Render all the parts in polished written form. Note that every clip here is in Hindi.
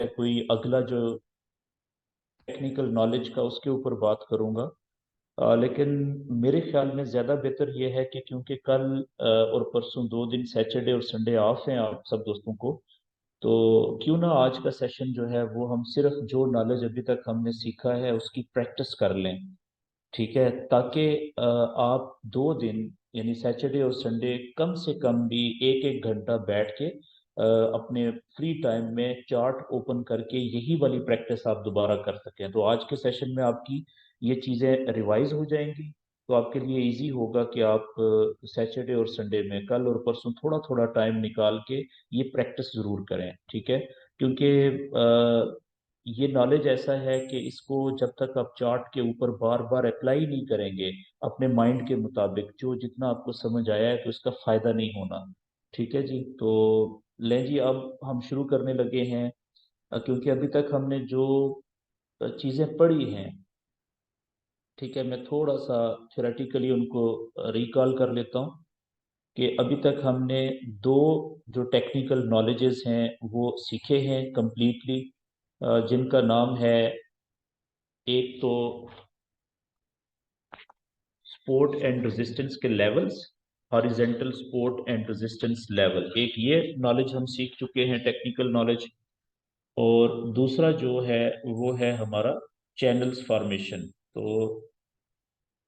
कोई अगला जो टेक्निकल नॉलेज का उसके ऊपर बात करूंगा। लेकिन मेरे ख्याल में ज़्यादा बेहतर ये है कि क्योंकि कल और परसों 2 दिन सैटरडे और संडे ऑफ हैं आप सब दोस्तों को, तो क्यों ना आज का सेशन जो है वो हम सिर्फ जो नॉलेज अभी तक हमने सीखा है उसकी प्रैक्टिस कर लें। ठीक है, ताकि आप 2 दिन यानी सैटरडे और संडे कम से कम भी एक एक घंटा बैठ के अपने फ्री टाइम में चार्ट ओपन करके यही वाली प्रैक्टिस आप दोबारा कर सकें। तो आज के सेशन में आपकी ये चीज़ें रिवाइज हो जाएंगी, तो आपके लिए इजी होगा कि आप सैटरडे और संडे में कल और परसों थोड़ा थोड़ा टाइम निकाल के ये प्रैक्टिस ज़रूर करें। ठीक है, क्योंकि ये नॉलेज ऐसा है कि इसको जब तक आप चार्ट के ऊपर बार बार अप्लाई नहीं करेंगे अपने माइंड के मुताबिक जो जितना आपको समझ आया है, तो इसका फायदा नहीं होना। ठीक है जी, तो लें जी अब हम शुरू करने लगे हैं। क्योंकि अभी तक हमने जो चीज़ें पढ़ी हैं, ठीक है, मैं थोड़ा सा थ्योरेटिकली उनको रिकॉल कर लेता हूँ कि अभी तक हमने दो जो टेक्निकल नॉलेजेस हैं वो सीखे हैं कंप्लीटली, जिनका नाम है, एक तो सपोर्ट एंड रेजिस्टेंस के levels, horizontal support and resistance level, एक ये नॉलेज हम सीख चुके हैं टेक्निकल नॉलेज। और दूसरा जो है वो है हमारा चैनल्स फॉर्मेशन। तो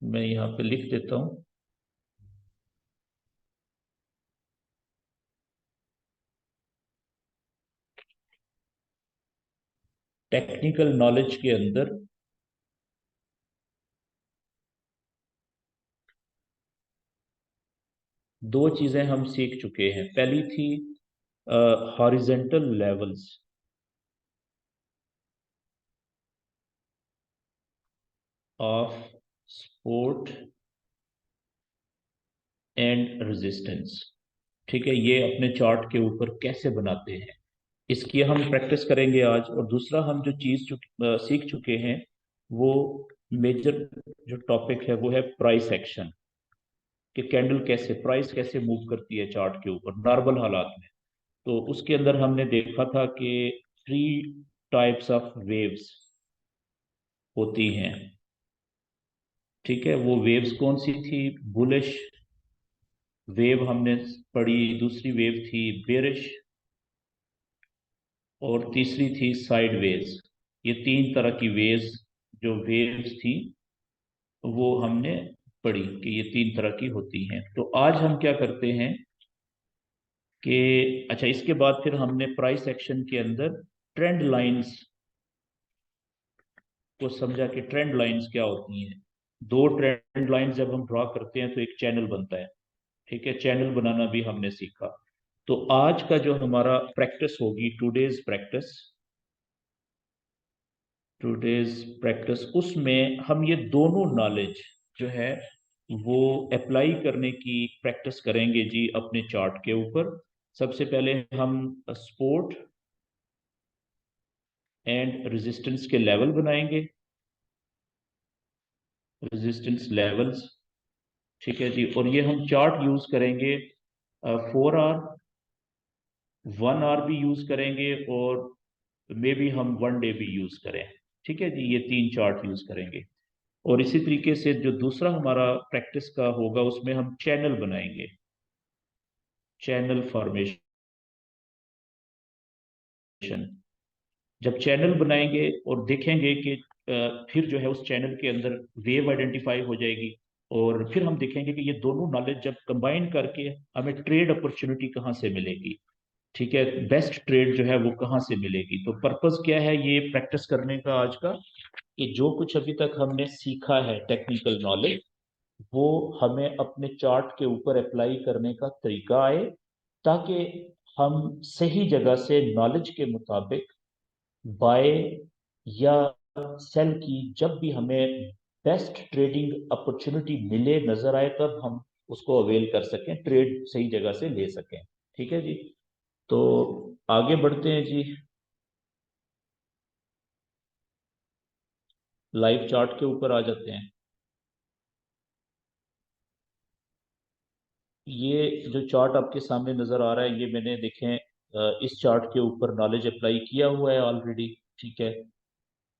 मैं यहाँ पे लिख देता हूँ। टेक्निकल नॉलेज के अंदर दो चीजें हम सीख चुके हैं। पहली थी horizontal levels of support and resistance. ठीक है, ये अपने चार्ट के ऊपर कैसे बनाते हैं इसकी हम प्रैक्टिस करेंगे आज। और दूसरा हम जो सीख चुके हैं वो मेजर जो टॉपिक है वो है प्राइस एक्शन, कि कैंडल कैसे प्राइस कैसे मूव करती है चार्ट के ऊपर नॉर्मल हालात में। तो उसके अंदर हमने देखा था कि 3 टाइप्स ऑफ वेव्स होती हैं। ठीक है, वो वेव्स कौन सी थी? बुलिश वेव हमने पढ़ी, दूसरी वेव थी बेरिश, और तीसरी थी साइडवेज। ये 3 तरह की वेव्स जो वेव्स थी वो हमने पढ़ी कि ये 3 तरह की होती हैं। तो आज हम क्या करते हैं कि अच्छा, इसके बाद फिर हमने प्राइस एक्शन के अंदर ट्रेंड लाइंस को समझा कि ट्रेंड लाइंस क्या होती हैं। दो ट्रेंड लाइंस जब हम ड्रॉ करते हैं तो एक चैनल बनता है। ठीक है, चैनल बनाना भी हमने सीखा। तो आज का जो हमारा प्रैक्टिस होगी, टुडेज प्रैक्टिस उसमें हम ये दोनों नॉलेज जो है वो अप्लाई करने की प्रैक्टिस करेंगे जी अपने चार्ट के ऊपर। सबसे पहले हम सपोर्ट एंड रेजिस्टेंस के लेवल बनाएंगे, रेजिस्टेंस लेवल्स। ठीक है जी, और ये हम चार्ट यूज करेंगे 4 आवर, 1 आवर भी यूज करेंगे, और मे बी हम 1 डे भी यूज करें। ठीक है जी, ये 3 चार्ट यूज करेंगे। और इसी तरीके से जो दूसरा हमारा प्रैक्टिस का होगा उसमें हम चैनल बनाएंगे, चैनल फॉर्मेशन। जब चैनल बनाएंगे और देखेंगे कि फिर जो है उस चैनल के अंदर वेव आइडेंटिफाई हो जाएगी, और फिर हम देखेंगे कि ये दोनों नॉलेज जब कंबाइन करके हमें ट्रेड अपॉर्चुनिटी कहाँ से मिलेगी। ठीक है, बेस्ट ट्रेड जो है वो कहाँ से मिलेगी। तो पर्पस क्या है ये प्रैक्टिस करने का आज का, कि जो कुछ अभी तक हमने सीखा है टेक्निकल नॉलेज वो हमें अपने चार्ट के ऊपर अप्लाई करने का तरीका आए, ताकि हम सही जगह से नॉलेज के मुताबिक बाय या सेल की जब भी हमें बेस्ट ट्रेडिंग अपॉर्चुनिटी मिले नजर आए तब हम उसको अवेल कर सकें, ट्रेड सही जगह से ले सकें। ठीक है जी, तो आगे बढ़ते हैं जी, लाइव चार्ट के ऊपर आ जाते हैं। ये जो चार्ट आपके सामने नजर आ रहा है ये मैंने देखें इस चार्ट के ऊपर नॉलेज अप्लाई किया हुआ है ऑलरेडी। ठीक है,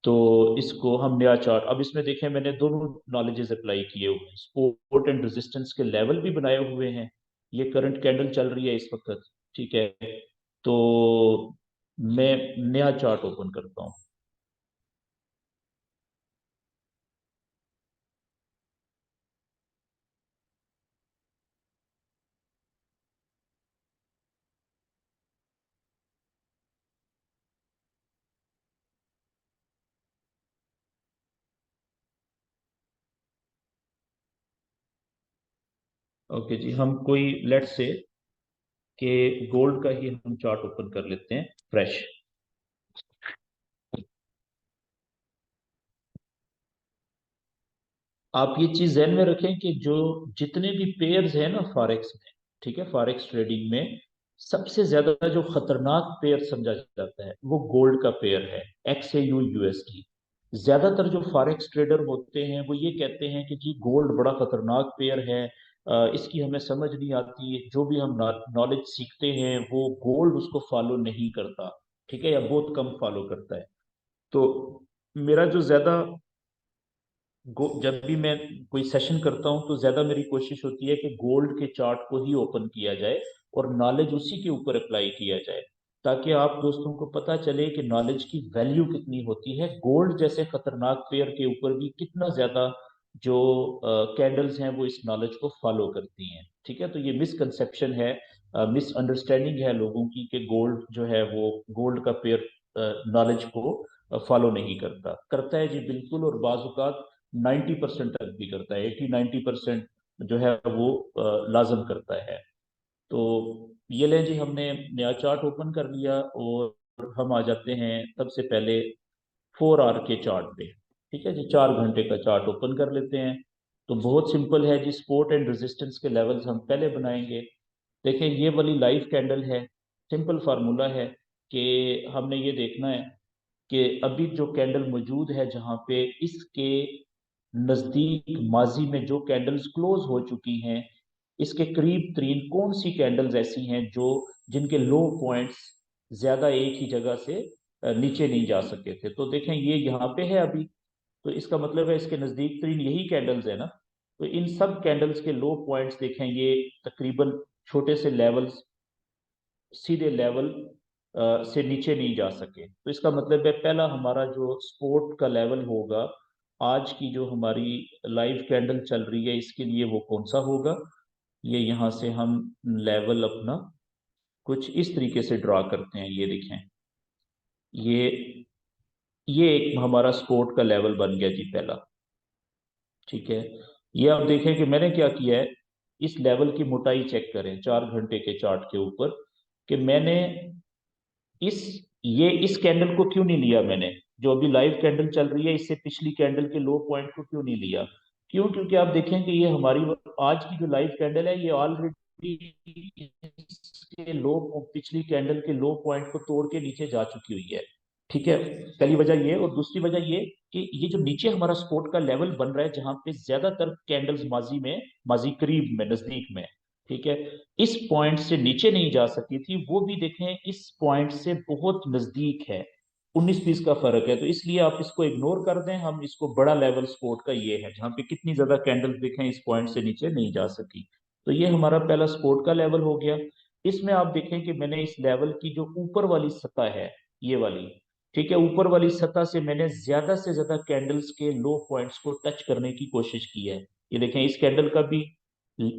तो इसको हम नया चार्ट, अब इसमें देखें मैंने दोनों नॉलेजेस अप्लाई किए हुए हैं, सपोर्ट एंड रेजिस्टेंस के लेवल भी बनाए हुए हैं। ये करंट कैंडल चल रही है इस वक्त। ठीक है, तो मैं नया चार्ट ओपन करता हूँ। ओके जी, हम कोई लेट्स से कि गोल्ड का ही हम चार्ट ओपन कर लेते हैं फ्रेश। आप ये चीज ध्यान में रखें कि जो जितने भी पेयर्स हैं ना फॉरेक्स में, ठीक है, फॉरेक्स ट्रेडिंग में सबसे ज्यादा जो खतरनाक पेयर समझा जाता है वो गोल्ड का पेयर है, XAU USD। ज्यादातर जो फॉरेक्स ट्रेडर होते हैं वो ये कहते हैं कि जी गोल्ड बड़ा खतरनाक पेयर है, इसकी हमें समझ नहीं आती, जो भी हम नॉलेज सीखते हैं वो गोल्ड उसको फॉलो नहीं करता। ठीक है, या बहुत कम फॉलो करता है। तो मेरा जो ज्यादा जब भी मैं कोई सेशन करता हूं तो ज्यादा मेरी कोशिश होती है कि गोल्ड के चार्ट को ही ओपन किया जाए और नॉलेज उसी के ऊपर अप्लाई किया जाए, ताकि आप दोस्तों को पता चले कि नॉलेज की वैल्यू कितनी होती है। गोल्ड जैसे खतरनाक पेयर के ऊपर भी कितना ज्यादा जो कैंडल्स हैं वो इस नॉलेज को फॉलो करती हैं। ठीक है, तो ये मिसकंसेप्शन है, मिसअंडरस्टैंडिंग है लोगों की कि गोल्ड जो है वो गोल्ड का पेयर नॉलेज को फॉलो नहीं करता। करता है जी बिल्कुल, और बाज़ 90% तक भी करता है, 80-90% जो है वो लाजम करता है। तो ये लें जी, हमने नया चार्ट ओपन कर लिया और हम आ जाते हैं सबसे पहले 4 आवर के चार्ट पे। ठीक है जी, 4 घंटे का चार्ट ओपन कर लेते हैं। तो बहुत सिंपल है जी, सपोर्ट एंड रेजिस्टेंस के लेवल्स हम पहले बनाएंगे। देखें ये वाली लाइव कैंडल है, सिंपल फार्मूला है कि हमने ये देखना है कि अभी जो कैंडल मौजूद है जहां पे इसके नजदीक माजी में जो कैंडल्स क्लोज हो चुकी हैं, इसके करीब तरीन कौन सी कैंडल्स ऐसी हैं जो जिनके लो पॉइंट्स ज्यादा एक ही जगह से नीचे नहीं जा सके थे। तो देखें ये यहाँ पे है अभी, तो इसका मतलब है इसके नजदीक तरीन यही कैंडल्स है ना। तो इन सब कैंडल्स के लो पॉइंट्स देखें, ये तकरीबन छोटे से लेवल्स, सीधे लेवल से नीचे नहीं जा सके। तो इसका मतलब है पहला हमारा जो सपोर्ट का लेवल होगा आज की जो हमारी लाइव कैंडल चल रही है इसके लिए, वो कौन सा होगा। ये यहाँ से हम लेवल अपना कुछ इस तरीके से ड्रा करते हैं, ये देखें, ये ये एक हमारा सपोर्ट का लेवल बन गया जी पहला। ठीक है, ये आप देखें कि मैंने क्या किया है, इस लेवल की मोटाई चेक करें 4 घंटे के चार्ट के ऊपर, कि मैंने इस ये इस कैंडल को क्यों नहीं लिया मैंने, जो अभी लाइव कैंडल चल रही है इससे पिछली कैंडल के लो पॉइंट को क्यों नहीं लिया। क्यों? क्योंकि आप देखें कि ये हमारी आज की जो लाइव कैंडल है ये ऑलरेडी इसके लो, पिछली कैंडल के लो पॉइंट को तोड़ के नीचे जा चुकी हुई है। ठीक है, पहली वजह ये, और दूसरी वजह ये कि ये जो नीचे हमारा सपोर्ट का लेवल बन रहा है जहां पे ज्यादातर कैंडल्स माजी करीब में, नजदीक में, ठीक है, इस पॉइंट से नीचे नहीं जा सकी थी, वो भी देखें इस पॉइंट से बहुत नजदीक है, 19-20 का फर्क है। तो इसलिए आप इसको इग्नोर कर दें, हम इसको बड़ा लेवल सपोर्ट का ये है जहां पे कितनी ज्यादा कैंडल देखें इस पॉइंट से नीचे नहीं जा सकी। तो ये हमारा पहला सपोर्ट का लेवल हो गया। इसमें आप देखें कि मैंने इस लेवल की जो ऊपर वाली सतह है, ये वाली, ठीक है, ऊपर वाली सतह से ज्यादा कैंडल्स के लो पॉइंट्स को टच करने की कोशिश की है। ये देखें इस कैंडल का भी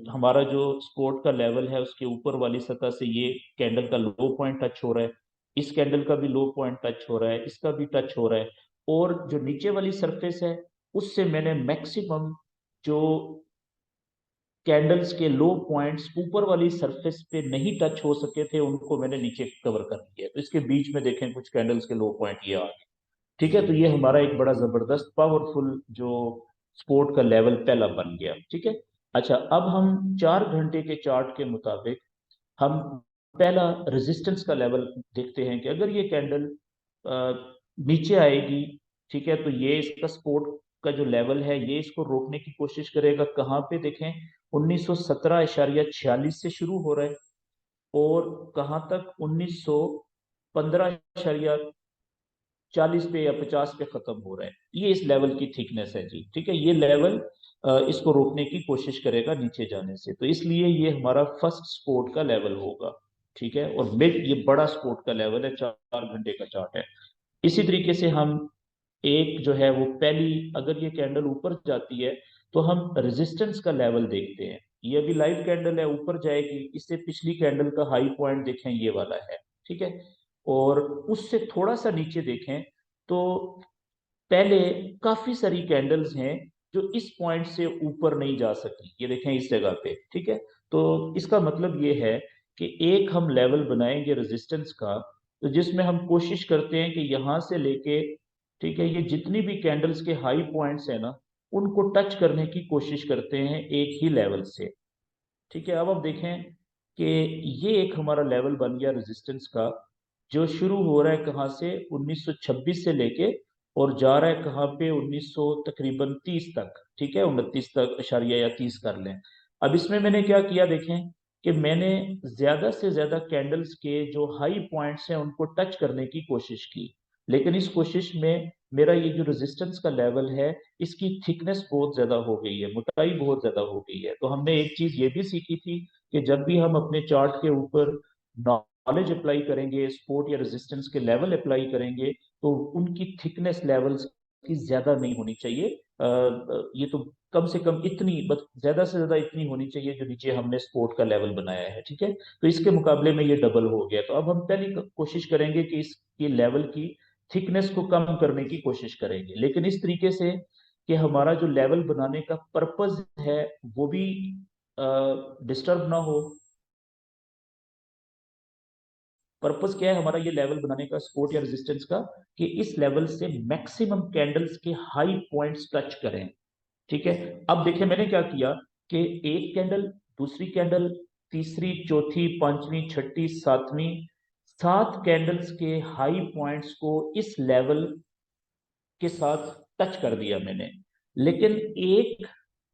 हमारा जो सपोर्ट का लेवल है उसके ऊपर वाली सतह से ये कैंडल का लो पॉइंट टच हो रहा है, इस कैंडल का भी लो पॉइंट टच हो रहा है, इसका भी टच हो रहा है। और जो नीचे वाली सरफेस है उससे मैंने मैक्सिमम जो कैंडल्स के लो पॉइंट्स ऊपर वाली सरफेस पे नहीं टच हो सके थे उनको मैंने नीचे कवर कर दिया। तो इसके बीच में देखें कुछ कैंडल्स के लो पॉइंट ये आ गए। ठीक है, तो ये हमारा एक बड़ा जबरदस्त पावरफुल जो स्पोर्ट का लेवल पहला बन गया। ठीक है, अच्छा अब हम 4 घंटे के चार्ट के मुताबिक हम पहला रेजिस्टेंस का लेवल देखते हैं कि अगर ये कैंडल नीचे आएगी, ठीक है, तो ये इसका सपोर्ट का जो लेवल है ये इसको रोकने की कोशिश करेगा। कहाँ पे देखें, 1917.46 से शुरू हो रहा है और कहाँ तक 1915.40 पे या 50 पे खत्म हो रहा है। ये इस लेवल की थिकनेस है जी, ठीक है। ये लेवल इसको रोकने की कोशिश करेगा नीचे जाने से, तो इसलिए ये हमारा फर्स्ट स्पोर्ट का लेवल होगा, ठीक है। और मिड ये बड़ा स्पोर्ट का लेवल है, 4 घंटे का चार्ट है। इसी तरीके से हम एक जो है वो पहली, अगर ये कैंडल ऊपर जाती है तो हम रेजिस्टेंस का लेवल देखते हैं। ये अभी लाइव कैंडल है, ऊपर जाएगी, इससे पिछली कैंडल का हाई पॉइंट देखें ये वाला है, ठीक है। और उससे थोड़ा सा नीचे देखें तो पहले काफी सारी कैंडल्स हैं जो इस पॉइंट से ऊपर नहीं जा सकी, ये देखें इस जगह पे, ठीक है। तो इसका मतलब ये है कि एक हम लेवल बनाएंगे रेजिस्टेंस का, तो जिसमें हम कोशिश करते हैं कि यहां से लेके, ठीक है, ये जितनी भी कैंडल्स के हाई पॉइंट्स है ना, उनको टच करने की कोशिश करते हैं एक ही लेवल से, ठीक है। अब आप देखें कि ये एक हमारा लेवल बन गया रेजिस्टेंस का, जो शुरू हो रहा है कहाँ से, 1926 से लेके, और जा रहा है कहाँ पे, 1900 तकरीबन 30 तक, ठीक है, 29 तक अशारिया या 30 कर लें। अब इसमें मैंने क्या किया देखें कि मैंने ज्यादा से ज्यादा कैंडल्स के जो हाई पॉइंट्स हैं उनको टच करने की कोशिश की, लेकिन इस कोशिश में मेरा ये जो रेजिस्टेंस का लेवल है, इसकी थिकनेस बहुत ज्यादा हो गई है, मोटाई बहुत ज्यादा हो गई है। तो हमने एक चीज ये भी सीखी थी कि जब भी हम अपने चार्ट के ऊपर नॉलेज अप्लाई करेंगे, सपोर्ट या रेजिस्टेंस के लेवल अप्लाई करेंगे, तो उनकी थिकनेस लेवल्स की ज्यादा नहीं होनी चाहिए। ये तो कम से कम इतनी, बस ज्यादा से ज्यादा इतनी होनी चाहिए जो नीचे हमने सपोर्ट का लेवल बनाया है, ठीक है। तो इसके मुकाबले में ये डबल हो गया। तो अब हम पहली कोशिश करेंगे कि इसकी लेवल की थिकनेस को कम करने की कोशिश करेंगे, लेकिन इस तरीके से कि हमारा जो लेवल बनाने का पर्पज है वो भी डिस्टर्ब ना हो। पर्पस क्या है हमारा ये लेवल बनाने का, सपोर्ट या रेजिस्टेंस का, कि इस लेवल से मैक्सिमम कैंडल्स के हाई पॉइंट्स टच करें, ठीक है। अब देखिए मैंने क्या किया कि एक कैंडल, दूसरी कैंडल, तीसरी, चौथी, पांचवी, छठी, सातवीं, 7 कैंडल्स के हाई पॉइंट्स को इस लेवल के साथ टच कर दिया मैंने। लेकिन एक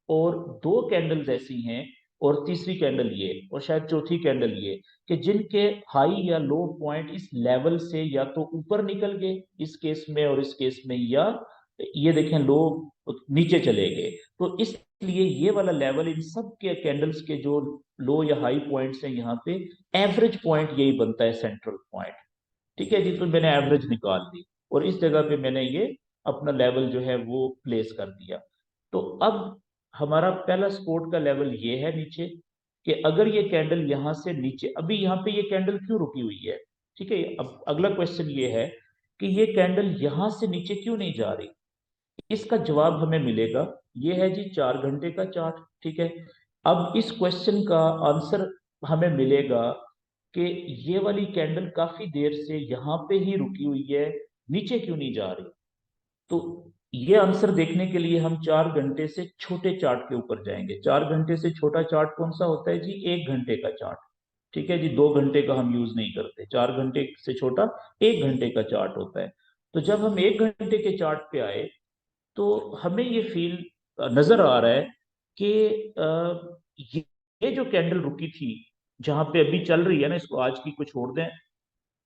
और दो कैंडल्स ऐसी हैं, और तीसरी कैंडल ये, और शायद चौथी कैंडल ये, कि जिनके हाई या लो पॉइंट इस लेवल से या तो ऊपर निकल गए इस केस में और इस केस में, या ये देखें लो नीचे चले गए। तो इसलिए ये वाला लेवल इन सब के कैंडल्स के जो लो या हाई पॉइंट्स हैं यहाँ पे, एवरेज पॉइंट यही बनता है, सेंट्रल पॉइंट, ठीक है जी। तो मैंने एवरेज निकाल ली और इस जगह पे मैंने ये अपना लेवल जो है वो प्लेस कर दिया। तो अब हमारा पहला सपोर्ट का लेवल ये है नीचे, कि अगर ये कैंडल यहां से नीचे, अभी यहाँ पे ये कैंडल क्यों रुकी हुई है, ठीक है। अब अगला क्वेश्चन ये है कि ये कैंडल यहां से नीचे क्यों नहीं जा रही। इसका जवाब हमें मिलेगा, ये है जी 4 घंटे का चार्ट, ठीक है। अब इस क्वेश्चन का आंसर हमें मिलेगा कि ये वाली कैंडल काफी देर से यहाँ पे ही रुकी हुई है, नीचे क्यों नहीं जा रही। तो ये आंसर देखने के लिए हम 4 घंटे से छोटे चार्ट के ऊपर जाएंगे। 4 घंटे से छोटा चार्ट कौन सा होता है जी, 1 घंटे का चार्ट, ठीक है जी। 2 घंटे का हम यूज नहीं करते, 4 घंटे से छोटा 1 घंटे का चार्ट होता है। तो जब हम 1 घंटे के चार्ट पे आए तो हमें ये फील नजर आ रहा है कि ये जो कैंडल रुकी थी, जहां पे अभी चल रही है ना, इसको आज की को छोड़ दें,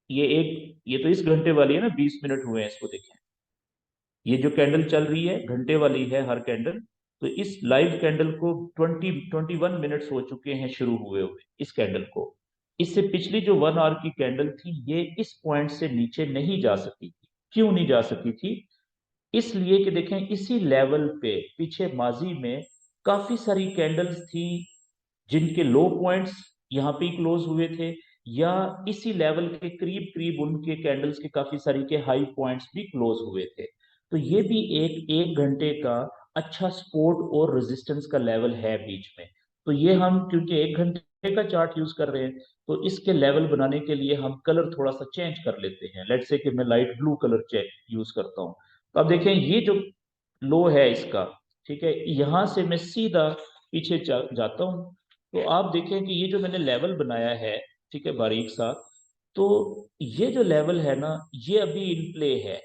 ये तो इस घंटे वाली है ना, 20 मिनट हुए हैं इसको देखें। ये जो कैंडल चल रही है घंटे वाली है हर कैंडल, तो इस लाइव कैंडल को 21 मिनट्स हो चुके हैं शुरू हुए हुए इस कैंडल को। इससे पिछली जो 1 आवर की कैंडल थी, ये इस पॉइंट से नीचे नहीं जा सकी थी। क्यों नहीं जा सकी थी, इसलिए कि देखें इसी लेवल पे पीछे माजी में काफी सारी कैंडल्स थी जिनके लो पॉइंट्स यहाँ पे क्लोज हुए थे, या इसी लेवल के करीब करीब उनके कैंडल्स के काफी सारी के हाई पॉइंट्स भी क्लोज हुए थे। तो ये भी एक 1 घंटे का अच्छा सपोर्ट और रेजिस्टेंस का लेवल है बीच में। तो ये हम क्योंकि 1 घंटे का चार्ट यूज कर रहे हैं, तो इसके लेवल बनाने के लिए हम कलर थोड़ा सा चेंज कर लेते हैं। लेट्स से कि मैं लाइट ब्लू कलर यूज करता हूँ। तो अब देखें ये जो लो है इसका, ठीक है, यहां से मैं सीधा पीछे जाता हूँ, तो आप देखें कि ये जो मैंने लेवल बनाया है, ठीक है, बारीक सा, तो ये जो लेवल है ना, ये अभी इन प्ले है,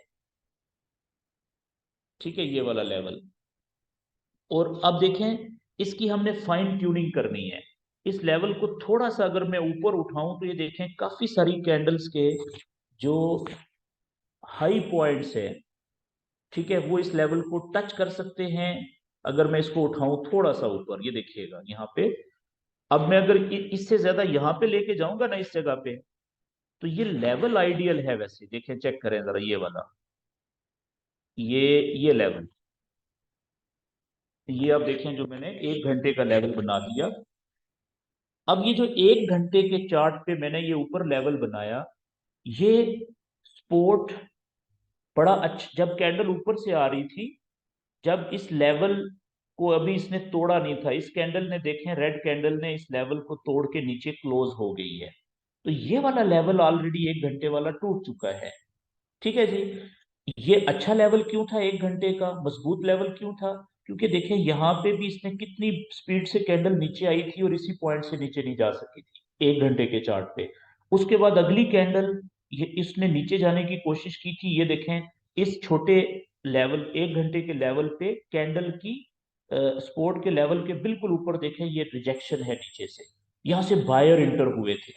ठीक है, ये वाला लेवल। और अब देखें इसकी हमने फाइन ट्यूनिंग करनी है। इस लेवल को थोड़ा सा अगर मैं ऊपर उठाऊं तो ये देखें काफी सारी कैंडल्स के जो हाई पॉइंट्स है, ठीक है, वो इस लेवल को टच कर सकते हैं। अगर मैं इसको उठाऊं थोड़ा सा ऊपर, ये देखिएगा यहाँ पे, अब मैं अगर इससे ज्यादा यहाँ पे लेके जाऊंगा ना इस जगह पे, तो ये लेवल आइडियल है। वैसे देखें, चेक करें जरा ये वाला, ये ये लेवल, ये आप देखें जो मैंने 1 घंटे का लेवल बना दिया। अब ये जो 1 घंटे के चार्ट पे मैंने ये ऊपर लेवल बनाया, ये स्पोर्ट बड़ा अच्छा, जब कैंडल ऊपर से आ रही थी, जब इस लेवल को अभी इसने तोड़ा नहीं था, इस कैंडल ने देखें, रेड कैंडल ने इस लेवल को तोड़ के नीचे क्लोज हो गई है। तो ये वाला लेवल ऑलरेडी 1 घंटे वाला टूट चुका है। ठीक है जी। ये अच्छा लेवल क्यों था, 1 घंटे का मजबूत लेवल क्यों था? क्योंकि देखें यहाँ पे भी इसने कितनी स्पीड से कैंडल नीचे आई थी और इसी पॉइंट से नीचे नहीं जा सकी थी 1 घंटे के चार्ट पे। उसके बाद अगली कैंडल, ये इसने नीचे जाने की कोशिश की थी, ये देखें, इस छोटे लेवल 1 घंटे के लेवल पे कैंडल की सपोर्ट के लेवल के बिल्कुल ऊपर देखें, ये रिजेक्शन है नीचे से। यहाँ से बायर इंटर हुए थे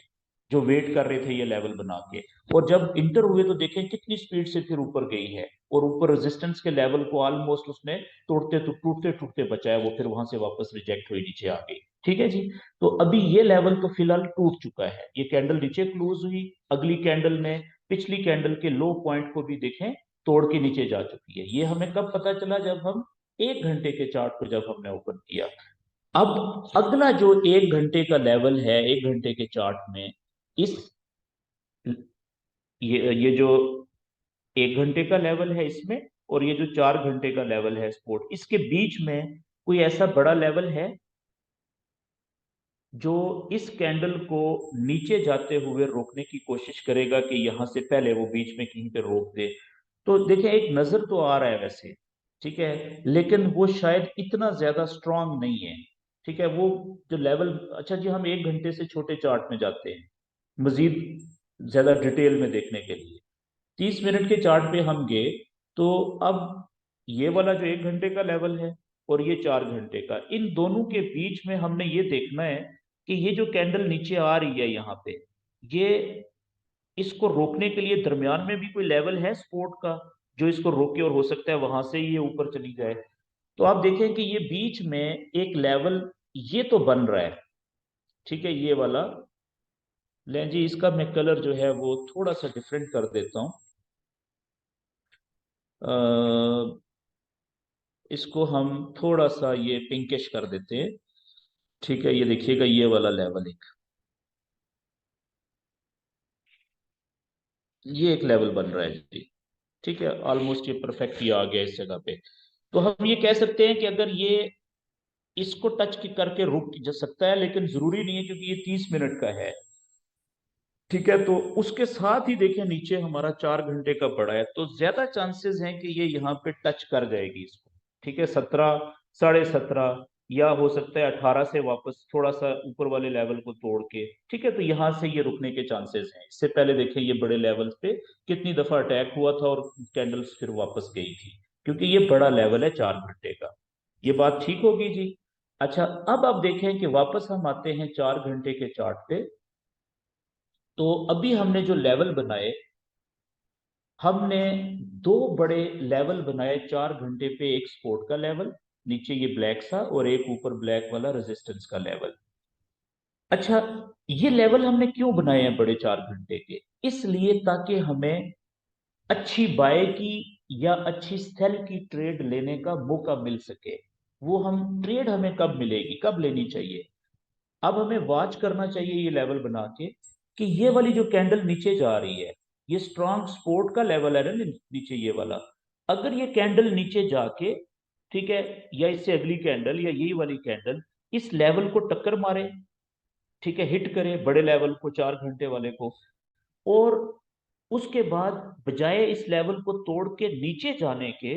जो वेट कर रहे थे ये लेवल बना के, और जब इंटर हुए तो देखें कितनी स्पीड से फिर ऊपर गई है, और ऊपर रेजिस्टेंस के लेवल को ऑलमोस्ट उसने तोड़ते तो टूटते टूटते बचाया, वो फिर वहां से वापस रिजेक्ट हुई नीचे आ गई। ठीक है जी। तो अभी ये लेवल तो फिलहाल टूट चुका है, ये कैंडल नीचे क्लोज हुई, अगली कैंडल ने पिछली कैंडल के लो पॉइंट को भी देखें तोड़ के नीचे जा चुकी है। ये हमें कब पता चला? जब हम 1 घंटे के चार्ट को जब हमने ओपन किया। अब अगला जो 1 घंटे का लेवल है 1 घंटे के चार्ट में, इस ये जो 1 घंटे का लेवल है इसमें, और ये जो 4 घंटे का लेवल है स्पोर्ट, इसके बीच में कोई ऐसा बड़ा लेवल है जो इस कैंडल को नीचे जाते हुए रोकने की कोशिश करेगा कि यहां से पहले वो बीच में कहीं पे रोक दे? तो देखिए, एक नजर तो आ रहा है वैसे, ठीक है, लेकिन वो शायद इतना ज्यादा स्ट्रांग नहीं है। ठीक है, वो जो लेवल, अच्छा जी, हम 1 घंटे से छोटे चार्ट में जाते हैं मजीद ज्यादा डिटेल में देखने के लिए। 30 मिनट के चार्ट पे हम गए, तो अब ये वाला जो 1 घंटे का लेवल है और ये 4 घंटे का, इन दोनों के बीच में हमने ये देखना है कि ये जो कैंडल नीचे आ रही है यहाँ पे, ये इसको रोकने के लिए दरमियान में भी कोई लेवल है सपोर्ट का जो इसको रोके, और हो सकता है वहां से ये ऊपर चली जाए। तो आप देखें कि ये बीच में एक लेवल ये तो बन रहा है, ठीक है, ये वाला। लें जी, इसका मैं कलर जो है वो थोड़ा सा डिफरेंट कर देता हूँ। इसको हम थोड़ा सा ये पिंकिश कर देते हैं। ठीक है, ये देखिएगा ये वाला लेवल, एक ये एक लेवल बन रहा है जी। ठीक है, ऑलमोस्ट ये परफेक्ट ही आ गया इस जगह पे। तो हम ये कह सकते हैं कि अगर ये इसको टच करके रुक जा सकता है, लेकिन जरूरी नहीं है क्योंकि ये 30 मिनट का है। ठीक है, तो उसके साथ ही देखें नीचे हमारा 4 घंटे का पड़ा है, तो ज्यादा चांसेस हैं कि ये यहाँ पे टच कर जाएगी इसको। ठीक है, 17, 17.5, या हो सकता है 18 से वापस थोड़ा सा ऊपर वाले लेवल को तोड़ के। ठीक है, तो यहाँ से ये रुकने के चांसेस हैं। इससे पहले देखें ये बड़े लेवल्स पे कितनी दफा अटैक हुआ था और कैंडल्स फिर वापस गई थी, क्योंकि ये बड़ा लेवल है 4 घंटे का। ये बात ठीक होगी जी। अच्छा, अब आप देखें कि वापस हम आते हैं 4 घंटे के चार्ट पे। तो अभी हमने जो लेवल बनाए, हमने दो बड़े लेवल बनाए 4 घंटे पे, एक सपोर्ट का लेवल नीचे ये ब्लैक सा, और एक ऊपर ब्लैक वाला रेजिस्टेंस का लेवल। अच्छा, ये लेवल हमने क्यों बनाए हैं बड़े 4 घंटे के? इसलिए ताकि हमें अच्छी बाय की या अच्छी सेल की ट्रेड लेने का मौका मिल सके। वो हम ट्रेड हमें कब मिलेगी, कब लेनी चाहिए? अब हमें वॉच करना चाहिए ये लेवल बना के कि ये वाली जो कैंडल नीचे जा रही है, ये स्ट्रॉन्ग सपोर्ट का लेवल है ना नीचे ये वाला। अगर ये कैंडल नीचे जाके, ठीक है, या इससे अगली कैंडल या यही वाली कैंडल इस लेवल को टक्कर मारे, ठीक है, हिट करे बड़े लेवल को 4 घंटे वाले को, और उसके बाद बजाय इस लेवल को तोड़ के नीचे जाने के,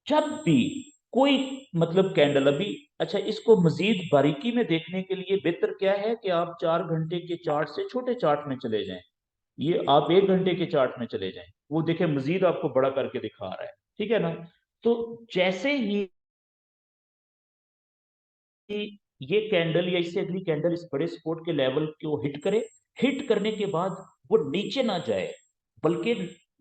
जब भी कोई मतलब कैंडल अभी, अच्छा, इसको मजीद बारीकी में देखने के लिए बेहतर क्या है कि आप 4 घंटे के चार्ट से छोटे चार्ट में चले जाएं। ये आप 1 घंटे के चार्ट में चले जाएं, वो देखें मजीद आपको बड़ा करके दिखा रहा है। ठीक है ना? तो जैसे ही ये कैंडल या इससे अगली कैंडल इस बड़े सपोर्ट के लेवल को हिट करे, हिट करने के बाद वो नीचे ना जाए, बल्कि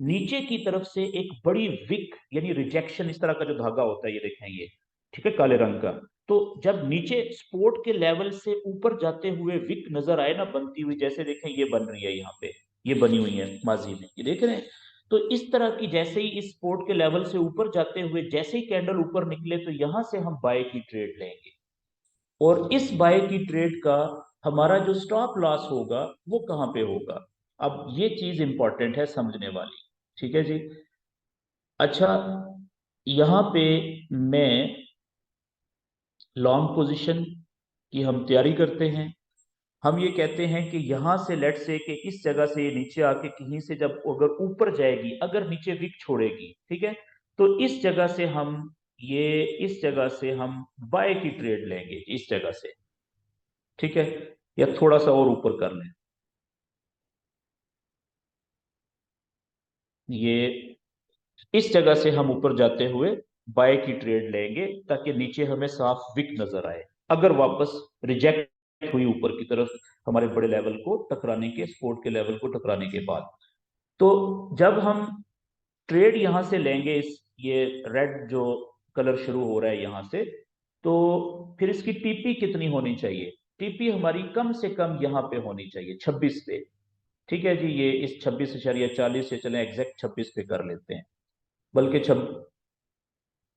नीचे की तरफ से एक बड़ी विक यानी रिजेक्शन, इस तरह का जो धागा होता है ये देखें ये, ठीक है, काले रंग का। तो जब नीचे सपोर्ट के लेवल से ऊपर जाते हुए विक नजर आए ना बनती हुई, जैसे देखें ये बन रही है यहाँ पे, ये बनी हुई है माजी में, ये देख रहे हैं। तो इस तरह की जैसे ही इस सपोर्ट के लेवल से ऊपर जाते हुए जैसे ही कैंडल ऊपर निकले, तो यहां से हम बाय की ट्रेड लेंगे। और इस बाय की ट्रेड का हमारा जो स्टॉप लॉस होगा वो कहां पे होगा। अब ये चीज इंपॉर्टेंट है समझने वाली, ठीक है जी। अच्छा, यहां पे मैं लॉन्ग पोजीशन की हम तैयारी करते हैं। हम ये कहते हैं कि यहां से लेट से कि इस जगह से ये नीचे आके कहीं से जब अगर ऊपर जाएगी, अगर नीचे विक छोड़ेगी, ठीक है, तो इस जगह से हम ये इस जगह से हम बाय की ट्रेड लेंगे, इस जगह से, ठीक है। या थोड़ा सा और ऊपर कर लें, ये इस जगह से हम ऊपर जाते हुए बाय की ट्रेड लेंगे, ताकि नीचे हमें साफ विक नजर आए, अगर वापस रिजेक्ट हुई ऊपर की तरफ हमारे बड़े लेवल को टकराने के, सपोर्ट के लेवल को टकराने के बाद। तो जब हम ट्रेड यहां से लेंगे, इस ये रेड जो कलर शुरू हो रहा है यहां से, तो फिर इसकी टीपी कितनी होनी चाहिए। टीपी हमारी कम से कम यहां पे होनी चाहिए 26 पे, ठीक है जी। ये इस 26.40 से चले एग्जैक्ट 26 पे कर लेते हैं, बल्कि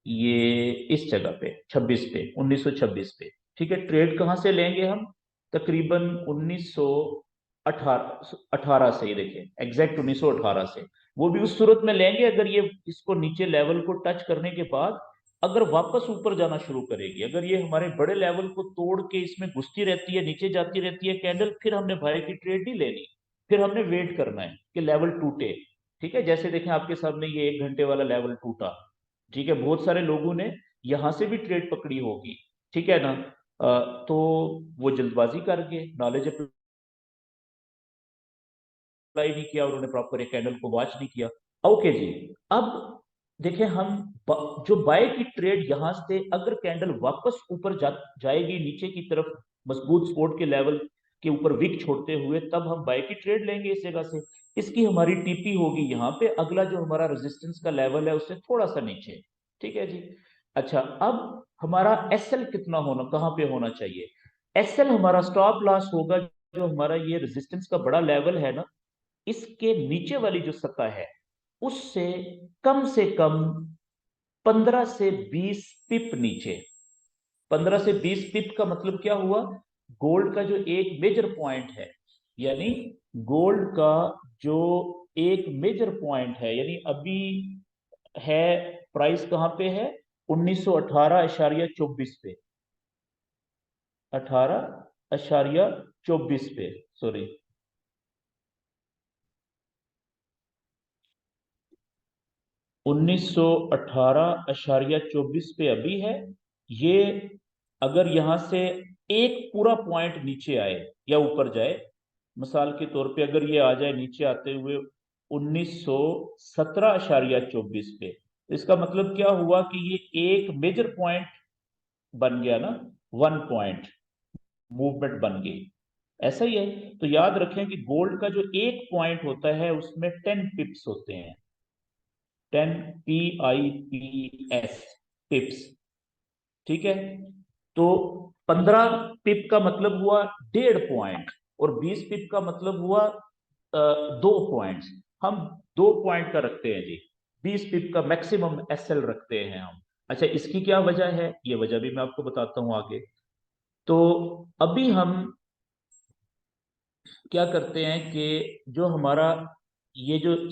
ये इस जगह पे 26 पे, 1926 पे, ठीक है। ट्रेड कहाँ से लेंगे हम, तकरीबन 1918 18 से, ये देखिए एग्जैक्ट 1918 से। वो भी उस सूरत में लेंगे अगर ये इसको नीचे लेवल को टच करने के बाद अगर वापस ऊपर जाना शुरू करेगी, अगर ये हमारे बड़े लेवल को तोड़ के इसमें घुसती रहती है, नीचे जाती रहती है कैंडल, फिर हमने भाई की ट्रेड नहीं लेनी, फिर हमने वेट करना है कि लेवल टूटे, ठीक है। जैसे देखें आपके सामने ये 1 घंटे वाला लेवल टूटा, ठीक है, बहुत सारे लोगों ने यहां से भी ट्रेड पकड़ी होगी, ठीक है ना। तो वो जल्दबाजी कर गए, नॉलेज अप्लाई नहीं किया, उन्होंने प्रॉपर एक कैंडल को वॉच नहीं किया। ओके जी। अब देखें हम जो बाय की ट्रेड यहां से अगर कैंडल वापस ऊपर जाएगी नीचे की तरफ मजबूत सपोर्ट के लेवल के ऊपर विक छोड़ते हुए, तब हम बाय की ट्रेड लेंगे इस जगह से। इसकी हमारी टीपी होगी यहाँ पे, अगला जो हमारा रेजिस्टेंस का लेवल है उससे थोड़ा सा नीचे, ठीक है जी। अच्छा, अब हमारा एसएल कितना होना, कहाँ पे होना चाहिए। एसएल हमारा स्टॉप लॉस होगा, जो हमारा ये रेजिस्टेंस का बड़ा लेवल है ना, इसके नीचे वाली जो सतह है उससे कम 15 से 20 पिप नीचे। 15 से 20 पिप का मतलब क्या हुआ, गोल्ड का जो एक मेजर पॉइंट है, यानी गोल्ड का जो एक मेजर पॉइंट है, यानी अभी है प्राइस कहां पे है, 1918.24 पे, 18.24 पे, सॉरी, 1918.24 पे अभी है ये। अगर यहां से एक पूरा पॉइंट नीचे आए या ऊपर जाए, मिसाल के तौर पे अगर ये आ जाए नीचे आते हुए 1917.24 पे, तो इसका मतलब क्या हुआ कि ये एक मेजर पॉइंट बन गया ना, 1 पॉइंट मूवमेंट बन गई। ऐसा ही है। तो याद रखें कि गोल्ड का जो एक पॉइंट होता है उसमें 10 पिप्स होते हैं, 10 PIPS, पिप्स, ठीक है। तो 15 पिप का मतलब हुआ 1.5 पॉइंट, और 20 पिप का मतलब हुआ 2 पॉइंट्स। हम 2 पॉइंट का रखते हैं जी, 20 पिप का मैक्सिमम एसएल रखते हैं हम। अच्छा, इसकी क्या वजह है, ये वजह भी मैं आपको बताता हूं आगे। तो अभी हम क्या करते हैं कि जो हमारा ये जो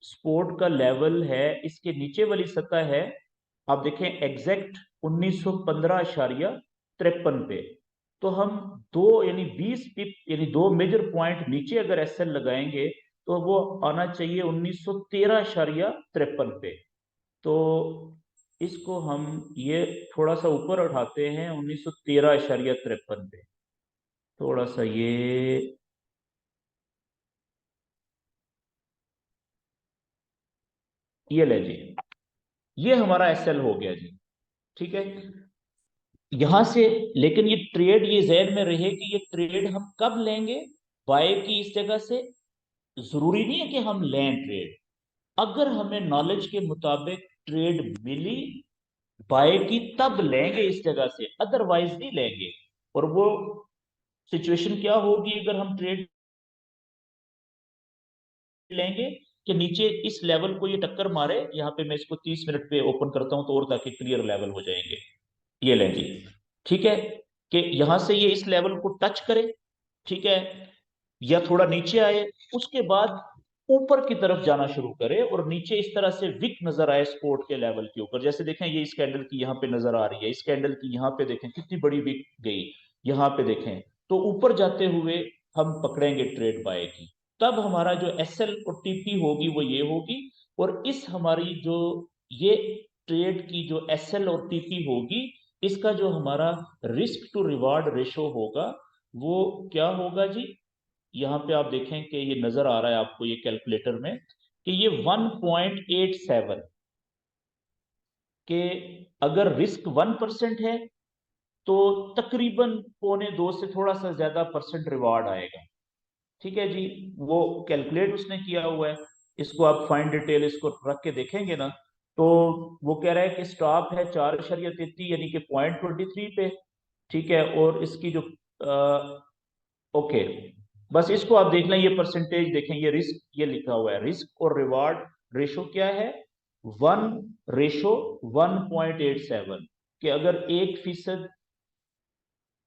स्पोर्ट का लेवल है इसके नीचे वाली सतह है, आप देखें एग्जैक्ट 1915.53 पे। तो हम दो यानी 20 पिप यानी 2 मेजर पॉइंट नीचे अगर एसएल लगाएंगे, तो वो आना चाहिए 1913.53 पे। तो इसको हम ये थोड़ा सा ऊपर उठाते हैं 1913.53 पे, थोड़ा सा ये ले जी, ये हमारा एसएल हो गया जी, ठीक है। यहां से, लेकिन ये ट्रेड, ये जहन में रहे कि ये ट्रेड हम कब लेंगे, बाय की इस जगह से। जरूरी नहीं है कि हम लें ट्रेड, अगर हमें नॉलेज के मुताबिक ट्रेड मिली बाय की तब लेंगे इस जगह से, अदरवाइज नहीं लेंगे। और वो सिचुएशन क्या होगी अगर हम ट्रेड लेंगे, कि नीचे इस लेवल को ये टक्कर मारे, यहाँ पे मैं इसको 30 मिनट पे ओपन करता हूं तो और ताकि क्लियर लेवल हो जाएंगे। ये लें जी, ठीक है, कि यहां से ये इस लेवल को टच करे, ठीक है, या थोड़ा नीचे आए, उसके बाद ऊपर की तरफ जाना शुरू करे और नीचे इस तरह से विक नजर आए सपोर्ट के लेवल के ऊपर। जैसे देखें ये इस कैंडल की यहाँ पे नजर आ रही है, इस कैंडल की यहाँ पे देखें कितनी बड़ी विक गई, यहाँ पे देखें, तो ऊपर जाते हुए हम पकड़ेंगे ट्रेड बाय की। तब हमारा जो एस एल और टीपी होगी वो ये होगी, और इस हमारी जो ये ट्रेड की जो एस एल और टीपी होगी, इसका जो हमारा रिस्क टू रिवार्ड रेशो होगा वो क्या होगा जी। यहाँ पे आप देखें कि ये नजर आ रहा है आपको ये कैलकुलेटर में कि ये 1.87 के, अगर रिस्क 1% है तो तकरीबन पौने 2 से थोड़ा सा ज्यादा परसेंट रिवार्ड आएगा। ठीक है जी, वो कैलकुलेट उसने किया हुआ है। इसको आप फाइन डिटेल इसको रख के देखेंगे ना, तो वो कह रहा है कि स्टॉप है 4.33 यानी कि 0.23 पे, ठीक है, और इसकी जो ओके, बस इसको आप देख लें, ये परसेंटेज देखें, ये रिस्क ये लिखा हुआ है, रिस्क और रिवार्ड रेशो क्या है, 1:1.87, कि अगर 1%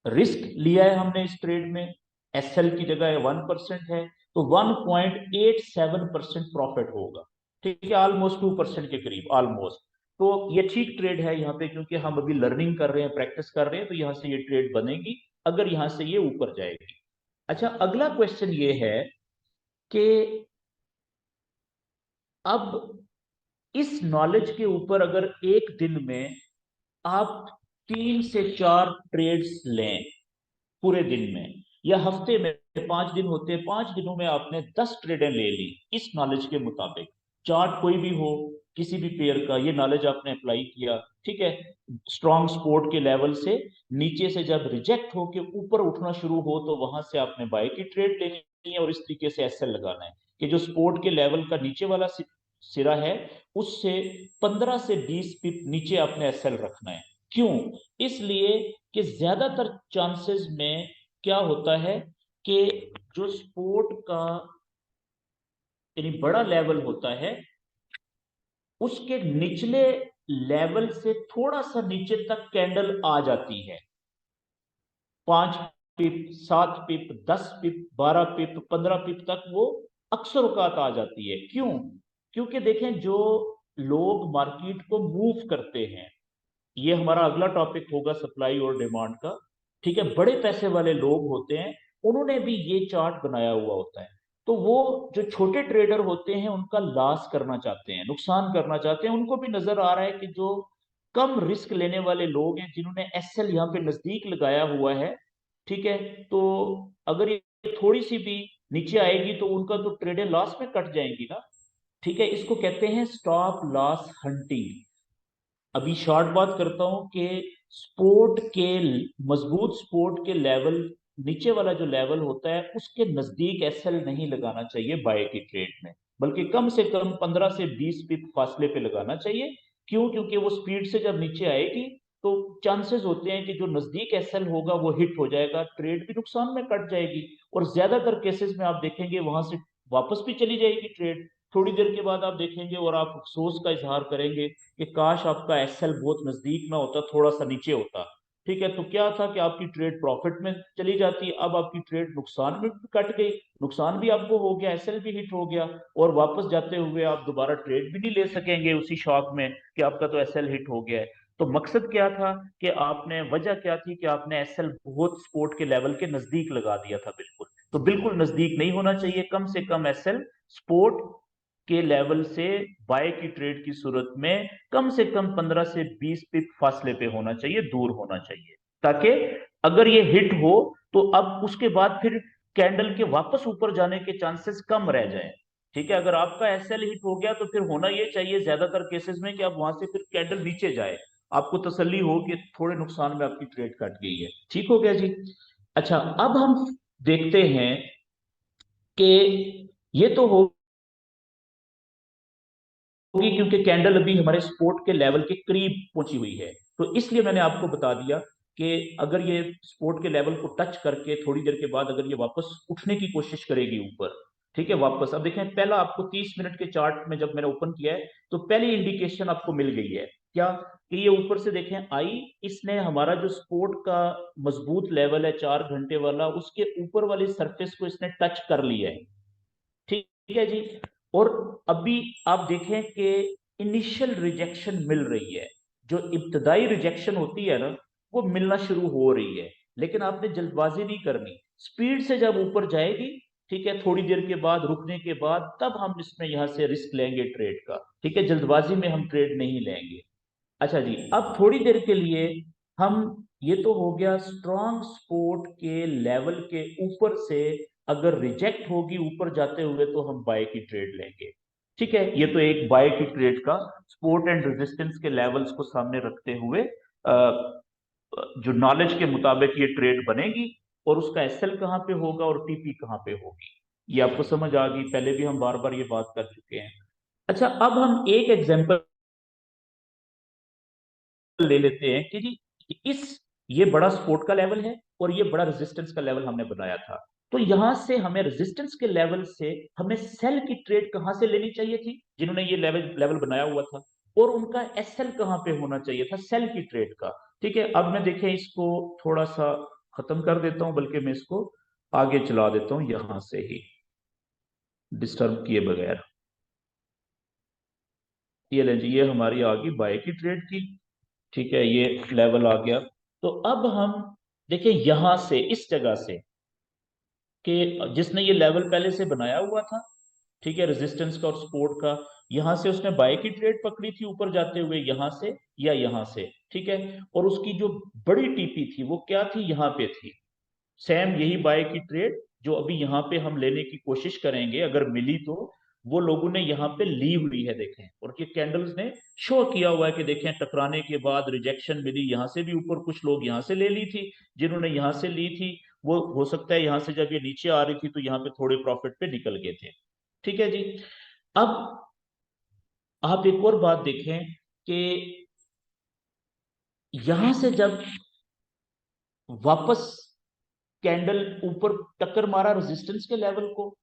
रिस्क लिया है हमने इस ट्रेड में, एसएल की जगह 1% है, तो 1.87% प्रॉफिट होगा। ठीक है, ऑलमोस्ट 2% के करीब, ऑलमोस्ट। तो ये ठीक ट्रेड है यहाँ पे, क्योंकि हम अभी लर्निंग कर रहे हैं, प्रैक्टिस कर रहे हैं, तो यहाँ से ये ट्रेड बनेगी अगर यहाँ से ये ऊपर जाएगी। अच्छा, अगला क्वेश्चन ये है कि अब इस नॉलेज के ऊपर अगर एक दिन में आप 3 से 4 ट्रेड्स लें पूरे दिन में, या हफ्ते में 5 दिन होते हैं, 5 दिनों में आपने 10 ट्रेडें ले ली इस नॉलेज के मुताबिक, चार्ट कोई भी हो किसी भी पेयर का, ये नॉलेज आपने अप्लाई किया, ठीक है, स्ट्रॉन्ग सपोर्ट के लेवल से नीचे से जब रिजेक्ट होके ऊपर उठना शुरू हो तो वहां से आपने बाय की ट्रेड लेनी है, और इस तरीके से एसएल लगाना है कि जो सपोर्ट के लेवल का नीचे वाला सिरा है उससे 15 से 20 पिप नीचे आपने एसएल रखना है। क्यों? इसलिए कि ज्यादातर चांसेस में क्या होता है कि जो सपोर्ट का यानी बड़ा लेवल होता है उसके निचले लेवल से थोड़ा सा नीचे तक कैंडल आ जाती है, 5 पिप, 7 पिप, 10 पिप, 12 पिप, 15 पिप तक वो अक्सर औकात आ जाती है। क्यों? क्योंकि देखें जो लोग मार्केट को मूव करते हैं, ये हमारा अगला टॉपिक होगा सप्लाई और डिमांड का, ठीक है, बड़े पैसे वाले लोग होते हैं, उन्होंने भी ये चार्ट बनाया हुआ होता है। तो वो जो छोटे ट्रेडर होते हैं उनका लॉस करना चाहते हैं, नुकसान करना चाहते हैं, उनको भी नजर आ रहा है कि जो कम रिस्क लेने वाले लोग हैं जिन्होंने एसएल यहाँ पे नजदीक लगाया हुआ है, ठीक है, तो अगर ये थोड़ी सी भी नीचे आएगी तो उनका तो ट्रेडें लॉस में कट जाएंगी ना। ठीक है, इसको कहते हैं स्टॉप लॉस हंटिंग। अभी शॉर्ट बात करता हूं कि स्पोर्ट के मजबूत स्पोर्ट के लेवल, नीचे वाला जो लेवल होता है उसके नजदीक एसएल नहीं लगाना चाहिए बाय की ट्रेड में, बल्कि कम से कम 15 से 20 पिप फासले पे लगाना चाहिए। क्यों? क्योंकि वो स्पीड से जब नीचे आएगी तो चांसेस होते हैं कि जो नजदीक एसएल होगा वो हिट हो जाएगा, ट्रेड भी नुकसान में कट जाएगी, और ज्यादातर केसेस में आप देखेंगे वहां से वापस भी चली जाएगी ट्रेड। थोड़ी देर के बाद आप देखेंगे और आप अफसोस का इजहार करेंगे कि काश आपका एसएल बहुत नजदीक ना होता, थोड़ा सा नीचे होता। ठीक है, तो क्या था कि आपकी ट्रेड प्रॉफिट में चली जाती, अब आपकी ट्रेड नुकसान में कट गई, नुकसान भी आपको हो गया, एसएल भी हिट हो गया, और वापस जाते हुए आप दोबारा ट्रेड भी नहीं ले सकेंगे उसी शॉक में कि आपका तो एसएल हिट हो गया है। तो मकसद क्या था कि आपने, वजह क्या थी कि आपने एसएल बहुत सपोर्ट के लेवल के नजदीक लगा दिया था, बिल्कुल, तो बिल्कुल नजदीक नहीं होना चाहिए, कम से कम एसएल सपोर्ट के लेवल से बाय की ट्रेड की सूरत में कम से कम 15 से 20 पिप फासले पे होना चाहिए, दूर होना चाहिए, ताकि अगर ये हिट हो तो अब उसके बाद फिर कैंडल के वापस ऊपर जाने के चांसेस कम रह जाएं। ठीक है, अगर आपका एसएल हिट हो गया तो फिर होना ये चाहिए ज्यादातर केसेस में कि अब वहां से फिर कैंडल नीचे जाए, आपको तसल्ली हो कि थोड़े नुकसान में आपकी ट्रेड कट गई है। ठीक हो गया जी। अच्छा, अब हम देखते हैं कि ये तो होगी क्योंकि कैंडल अभी हमारे सपोर्ट के लेवल के करीब पहुंची हुई है, तो इसलिए मैंने आपको बता दिया कि अगर ये सपोर्ट के लेवल को टच करके थोड़ी देर के बाद अगर ये वापस उठने की कोशिश करेगी ऊपर, ठीक है, वापस, अब देखें पहला आपको 30 मिनट के चार्ट में जब मैंने ओपन किया है तो पहली इंडिकेशन आपको मिल गई है क्या, कि ये ऊपर से देखें आई, इसने हमारा जो सपोर्ट का मजबूत लेवल है 4 घंटे वाला, उसके ऊपर वाली सरफेस को इसने टच कर लिया है। ठीक है जी। और अभी आप देखें कि इनिशियल रिजेक्शन मिल रही है, जो इब्तदाई रिजेक्शन होती है ना, वो मिलना शुरू हो रही है, लेकिन आपने जल्दबाजी नहीं करनी, स्पीड से जब ऊपर जाएगी, ठीक है, थोड़ी देर के बाद रुकने के बाद तब हम इसमें यहां से रिस्क लेंगे ट्रेड का, ठीक है, जल्दबाजी में हम ट्रेड नहीं लेंगे। अच्छा जी, अब थोड़ी देर के लिए हम, ये तो हो गया स्ट्रॉन्ग सपोर्ट के लेवल के ऊपर से अगर रिजेक्ट होगी ऊपर जाते हुए तो हम बाय की ट्रेड लेंगे। ठीक है, ये तो एक बाय की ट्रेड का सपोर्ट एंड रेजिस्टेंस के लेवल्स को सामने रखते हुए जो नॉलेज के मुताबिक ये ट्रेड बनेगी, और उसका एसएल कहाँ पे होगा और टीपी कहाँ पे होगी, ये आपको समझ आ गई, पहले भी हम बार बार ये बात कर चुके हैं। अच्छा, अब हम एक एग्जांपल ले लेते हैं कि जी इस, ये बड़ा सपोर्ट का लेवल है और ये बड़ा रेजिस्टेंस का लेवल हमने बनाया था, तो यहां से हमें रेजिस्टेंस के लेवल से हमें सेल की ट्रेड कहां से लेनी चाहिए थी, जिन्होंने ये लेवल लेवल बनाया हुआ था, और उनका एसएल कहां पे होना चाहिए था सेल की ट्रेड का। ठीक है, अब मैं देखें इसको थोड़ा सा खत्म कर देता हूं, बल्कि मैं इसको आगे चला देता हूं यहां से ही डिस्टर्ब किए बगैर। ये लें जी, ये हमारी आ गई बाय की ट्रेड की। ठीक है, ये लेवल आ गया। तो अब हम देखिए यहां से इस जगह से, कि जिसने ये लेवल पहले से बनाया हुआ था, ठीक है, रेजिस्टेंस का और सपोर्ट का, यहां से उसने बाय की ट्रेड पकड़ी थी ऊपर जाते हुए यहां से या यहां से, ठीक है, और उसकी जो बड़ी टीपी थी वो क्या थी, यहां पे थी, सेम यही बाय की ट्रेड जो अभी यहाँ पे हम लेने की कोशिश करेंगे अगर मिली तो, वो लोगों ने यहाँ पे ली हुई है देखें, और ये कैंडल्स ने शो किया हुआ है कि देखें टकराने के बाद रिजेक्शन मिली, यहाँ से भी ऊपर कुछ लोग यहाँ से ले ली थी, जिन्होंने यहाँ से ली थी वो हो सकता है यहाँ से जब ये नीचे आ रही थी तो यहाँ पे थोड़े प्रॉफिट पे निकल गए थे। ठीक है जी। अब आप एक और बात देखें कि यहां से जब वापस कैंडल ऊपर टक्कर मारा रेजिस्टेंस के लेवल को,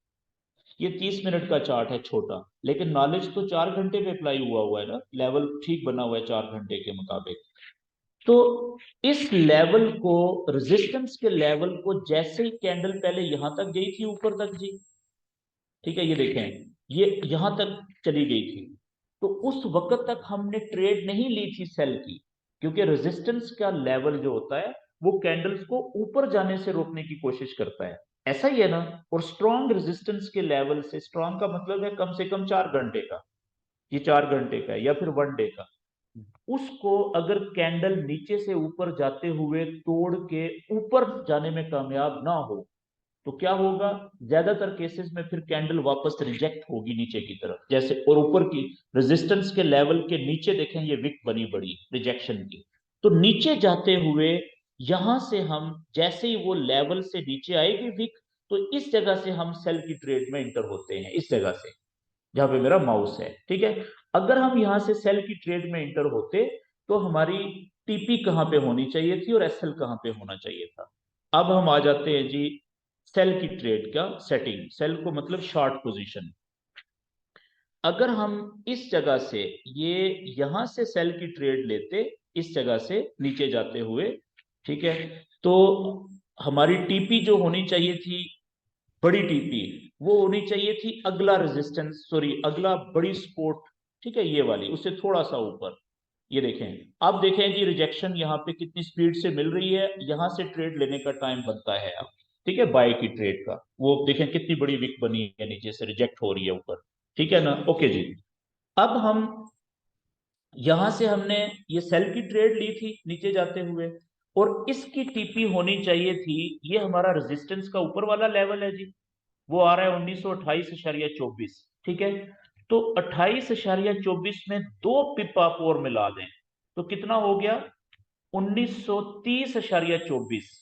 ये 30 मिनट का चार्ट है छोटा, लेकिन नॉलेज तो 4 घंटे पे अप्लाई हुआ हुआ है ना, लेवल ठीक बना हुआ है 4 घंटे के मुताबिक। तो इस लेवल को, रेजिस्टेंस के लेवल को, जैसे ही कैंडल पहले यहां तक गई थी ऊपर तक जी, ठीक है, ये देखें ये यहां तक चली गई थी, तो उस वक्त तक हमने ट्रेड नहीं ली थी सेल की, क्योंकि रेजिस्टेंस का लेवल जो होता है वो कैंडल्स को ऊपर जाने से रोकने की कोशिश करता है, ऐसा ही है ना। और स्ट्रॉन्ग रेजिस्टेंस के लेवल से, स्ट्रॉन्ग का मतलब है कम से कम 4 घंटे का, ये 4 घंटे का है या फिर 1 डे का, उसको अगर कैंडल नीचे से ऊपर जाते हुए तोड़ के ऊपर जाने में कामयाब ना हो तो क्या होगा, ज्यादातर केसेस में फिर कैंडल वापस रिजेक्ट होगी नीचे की तरफ जैसे, और ऊपर की रेजिस्टेंस के लेवल के नीचे देखें ये विक बनी बड़ी रिजेक्शन की, तो नीचे जाते हुए यहां से हम, जैसे ही वो लेवल से नीचे आएगी विक, तो इस जगह से हम सेल की ट्रेड में इंटर होते हैं, इस जगह से जहां पे मेरा माउस है। ठीक है, अगर हम यहां से सेल की ट्रेड में इंटर होते तो हमारी टीपी कहां पे होनी चाहिए थी और एसएल कहां पे होना चाहिए था। अब हम आ जाते हैं जी सेल की ट्रेड का सेटिंग, सेल को मतलब शॉर्ट पोजीशन। अगर हम इस जगह से, ये यहां से सेल की ट्रेड लेते इस जगह से नीचे जाते हुए, ठीक है, तो हमारी टीपी जो होनी चाहिए थी, बड़ी टीपी, वो होनी चाहिए थी अगला रेजिस्टेंस, सॉरी अगला बड़ी सपोर्ट, ठीक है, ये वाली उससे थोड़ा सा ऊपर। ये देखें, अब देखें जी रिजेक्शन यहाँ पे कितनी स्पीड से मिल रही है, यहां से ट्रेड लेने का टाइम बनता है अब, ठीक है, बाय की ट्रेड का, वो देखें कितनी बड़ी विक बनी है नीचे से रिजेक्ट हो रही है ऊपर। ठीक है ना, ओके जी। अब हम यहां से हमने ये सेल की ट्रेड ली थी नीचे जाते हुए, और इसकी टीपी होनी चाहिए थी, ये हमारा रेजिस्टेंस का ऊपर वाला लेवल है जी, वो आ रहा है 1928.24। ठीक है, तो 28.24 में 2 पिप आप और मिला दें, तो कितना हो गया? 1930.24,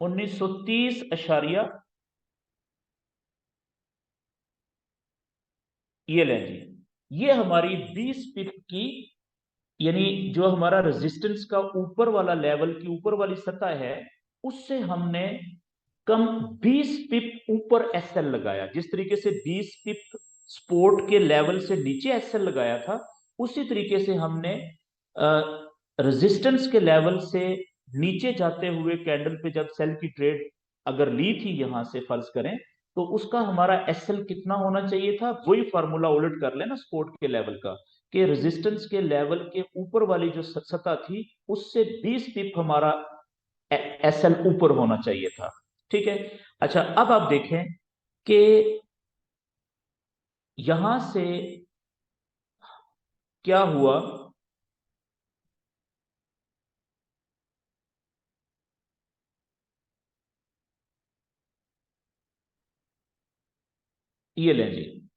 1930, ये लें जी, ये हमारी 20 पिप की, यानी जो हमारा रेजिस्टेंस का ऊपर वाला लेवल की ऊपर वाली सतह है, उससे हमने कम 20 पिप ऊपर एसएल लगाया। जिस तरीके से 20 पिप स्पोर्ट के लेवल से नीचे एसएल लगाया था, उसी तरीके से हमने रेजिस्टेंस के लेवल से नीचे जाते हुए कैंडल पे जब सेल की ट्रेड अगर ली थी यहां से फर्ज करें, तो उसका हमारा एसएल कितना होना चाहिए था? वही फार्मूला उलट कर लेना स्पोर्ट के लेवल का, कि रेजिस्टेंस के लेवल के ऊपर वाली जो सतह थी, उससे 20 पिप हमारा एसएल ऊपर होना चाहिए था। ठीक है। अच्छा, अब आप देखें कि यहां से क्या हुआ। ये लें जी।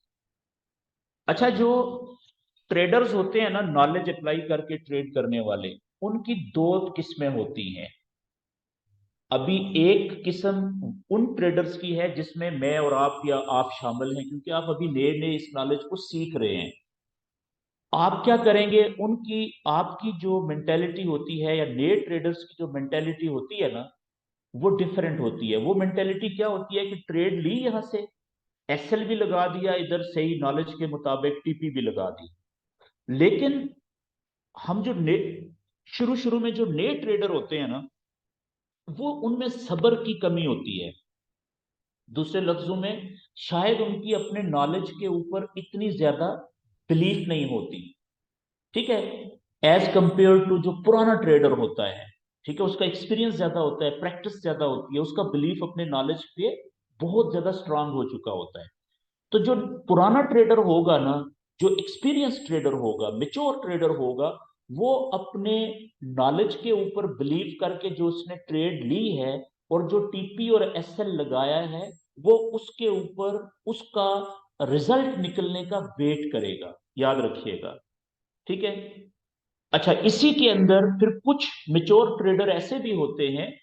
अच्छा, जो ट्रेडर्स होते हैं ना, नॉलेज अप्लाई करके ट्रेड करने वाले, उनकी दो किस्में होती हैं। अभी एक किस्म उन ट्रेडर्स की है जिसमें मैं और आप या आप शामिल हैं, क्योंकि आप अभी नए नए इस नॉलेज को सीख रहे हैं। आप क्या करेंगे, उनकी आपकी जो मेंटेलिटी होती है या नए ट्रेडर्स की जो मेंटेलिटी होती है ना, वो डिफरेंट होती है। वो मेंटेलिटी क्या होती है कि ट्रेड ली यहां से, एसएल भी लगा दिया इधर, सही नॉलेज के मुताबिक टीपी भी लगा दी। लेकिन हम जो नए, शुरू शुरू में जो नए ट्रेडर होते हैं ना, वो उनमें सब्र की कमी होती है। दूसरे लफ्जों में, शायद उनकी अपने नॉलेज के ऊपर इतनी ज्यादा बिलीफ नहीं होती। ठीक है। एज कंपेयर टू जो पुराना ट्रेडर होता है, ठीक है, उसका एक्सपीरियंस ज्यादा होता है, प्रैक्टिस ज्यादा होती है, उसका बिलीफ अपने नॉलेज पे बहुत ज्यादा स्ट्रांग हो चुका होता है। तो जो पुराना ट्रेडर होगा ना, जो एक्सपीरियंस ट्रेडर होगा, मेच्योर ट्रेडर होगा, वो अपने नॉलेज के ऊपर बिलीव करके जो उसने ट्रेड ली है और जो टीपी और एसएल लगाया है, वो उसके ऊपर उसका रिजल्ट निकलने का वेट करेगा। याद रखिएगा। ठीक है। अच्छा, इसी के अंदर फिर कुछ मेच्योर ट्रेडर ऐसे भी होते हैं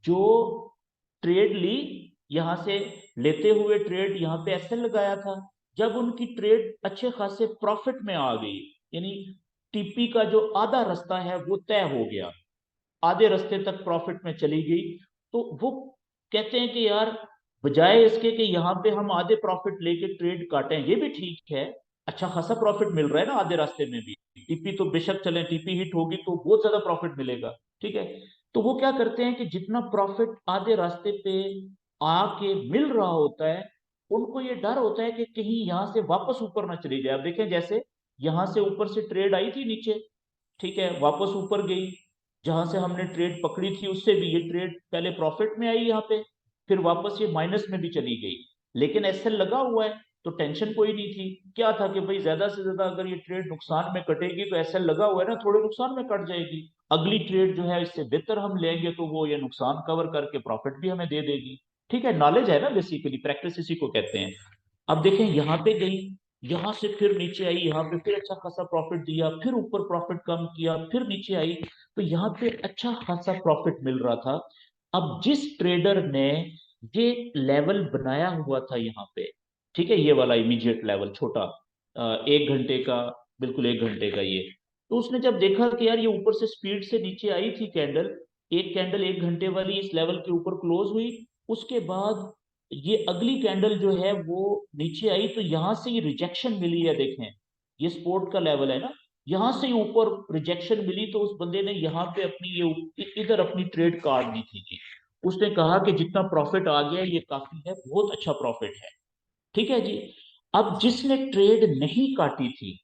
जो ट्रेड ली, यहां से लेते हुए ट्रेड यहां पे ऐसे लगाया था, जब उनकी ट्रेड अच्छे खासे प्रॉफिट में आ गई, यानी टीपी का जो आधा रास्ता है वो तय हो गया, आधे रास्ते तक प्रॉफिट में चली गई, तो वो कहते हैं कि यार, बजाय इसके कि यहाँ पे हम आधे प्रॉफिट लेके ट्रेड काटें, ये भी ठीक है, अच्छा खासा प्रॉफिट मिल रहा है ना आधे रास्ते में भी, टीपी तो बेशक चले, टीपी हिट होगी तो बहुत ज्यादा प्रॉफिट मिलेगा। ठीक है। तो वो क्या करते हैं कि जितना प्रॉफिट आधे रास्ते पे आके मिल रहा होता है, उनको ये डर होता है कि कहीं यहाँ से वापस ऊपर ना चली जाए। अब देखें, जैसे यहाँ से ऊपर से ट्रेड आई थी नीचे, ठीक है, वापस ऊपर गई, जहां से हमने ट्रेड पकड़ी थी उससे भी ये ट्रेड पहले प्रॉफिट में आई यहाँ पे, फिर वापस ये माइनस में भी चली गई। लेकिन एसएल लगा हुआ है, तो टेंशन कोई नहीं थी। क्या था कि भाई ज्यादा से ज्यादा अगर ये ट्रेड नुकसान में कटेगी तो एसएल लगा हुआ है ना, थोड़े नुकसान में कट जाएगी, अगली ट्रेड जो है इससे बेहतर हम लेंगे तो वो ये नुकसान कवर करके प्रॉफिट भी हमें दे देगी। ठीक है, नॉलेज है ना, बेसिकली प्रैक्टिस इसी को कहते हैं। अब देखें, यहाँ पे गई, यहां से फिर नीचे आई, यहाँ पे फिर अच्छा खासा प्रॉफिट दिया, फिर ऊपर प्रॉफिट कम किया, फिर नीचे आई, तो यहाँ पे अच्छा खासा प्रॉफिट मिल रहा था। अब जिस ट्रेडर ने ये लेवल बनाया हुआ था यहाँ पे, ठीक है, ये वाला इमीडिएट लेवल छोटा, 1 घंटे का, बिल्कुल 1 घंटे का ये, तो उसने जब देखा कि यार ये ऊपर से स्पीड से नीचे आई थी कैंडल, एक कैंडल 1 घंटे वाली इस लेवल के ऊपर क्लोज हुई, उसके बाद ये अगली कैंडल जो है वो नीचे आई, तो यहां से ये रिजेक्शन मिली है। देखें, ये सपोर्ट का लेवल है ना, यहां से ऊपर रिजेक्शन मिली, तो उस बंदे ने यहाँ पे अपनी ये इधर अपनी ट्रेड काट दी थी जी। उसने कहा कि जितना प्रॉफिट आ गया ये काफी है, बहुत अच्छा प्रॉफिट है। ठीक है जी। अब जिसने ट्रेड नहीं काटी थी,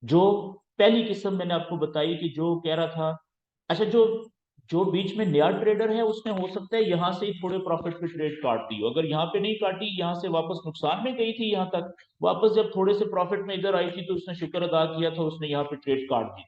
जो पहली किस्म मैंने आपको बताई कि जो कह रहा था, अच्छा, जो जो बीच में नया ट्रेडर है उसने हो सकता है यहां से ही थोड़े प्रॉफिट पे ट्रेड काट दी हो, अगर यहाँ पे नहीं काटी, यहाँ से वापस नुकसान में गई थी यहाँ तक, वापस जब थोड़े से प्रॉफिट में इधर आई थी तो उसने शुक्र अदा किया था, उसने यहाँ पे ट्रेड काट दी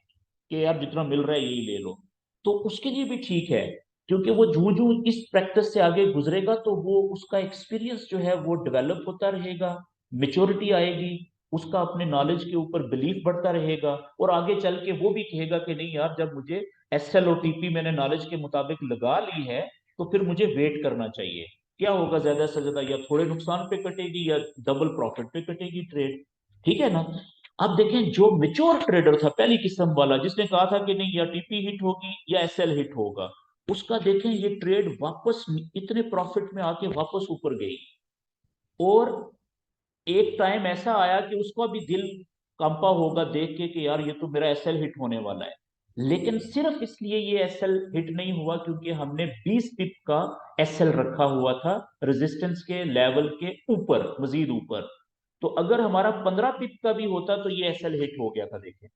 कि यार जितना मिल रहा है यही ले लो। तो उसके लिए भी ठीक है, क्योंकि वो जूं जूं इस प्रैक्टिस से आगे गुजरेगा तो वो उसका एक्सपीरियंस जो है वो डेवलप होता रहेगा, मेच्योरिटी आएगी। उसका अपने नॉलेज के ऊपर बिलीफ बढ़ता रहेगा, और आगे चल के वो भी कहेगा कि नहीं यार, जब मुझे एसएल और टीपी मैंने नॉलेज के मुताबिक लगा ली है, तो फिर मुझे वेट करना चाहिए। क्या होगा, ज्यादा से ज्यादा या थोड़े नुकसान पे कटेगी या डबल प्रॉफिट पे कटेगी ट्रेड। ठीक है ना। अब देखें, जो मेच्योर ट्रेडर था पहली किस्म वाला, जिसने कहा था कि नहीं, या टीपी हिट होगी या एसएल हिट होगा, उसका देखें ये ट्रेड वापस इतने प्रॉफिट में आके वापस ऊपर गई। और एक टाइम ऐसा आया कि उसका भी दिल कंपा होगा देख के कि यार ये तो मेरा एसएल हिट होने वाला है। लेकिन सिर्फ इसलिए ये एसएल हिट नहीं हुआ क्योंकि हमने 20 पिप का एसएल रखा हुआ था रेजिस्टेंस के लेवल के ऊपर, मजीद ऊपर। तो अगर हमारा 15 पिप का भी होता तो ये एसएल हिट हो गया था, देखें।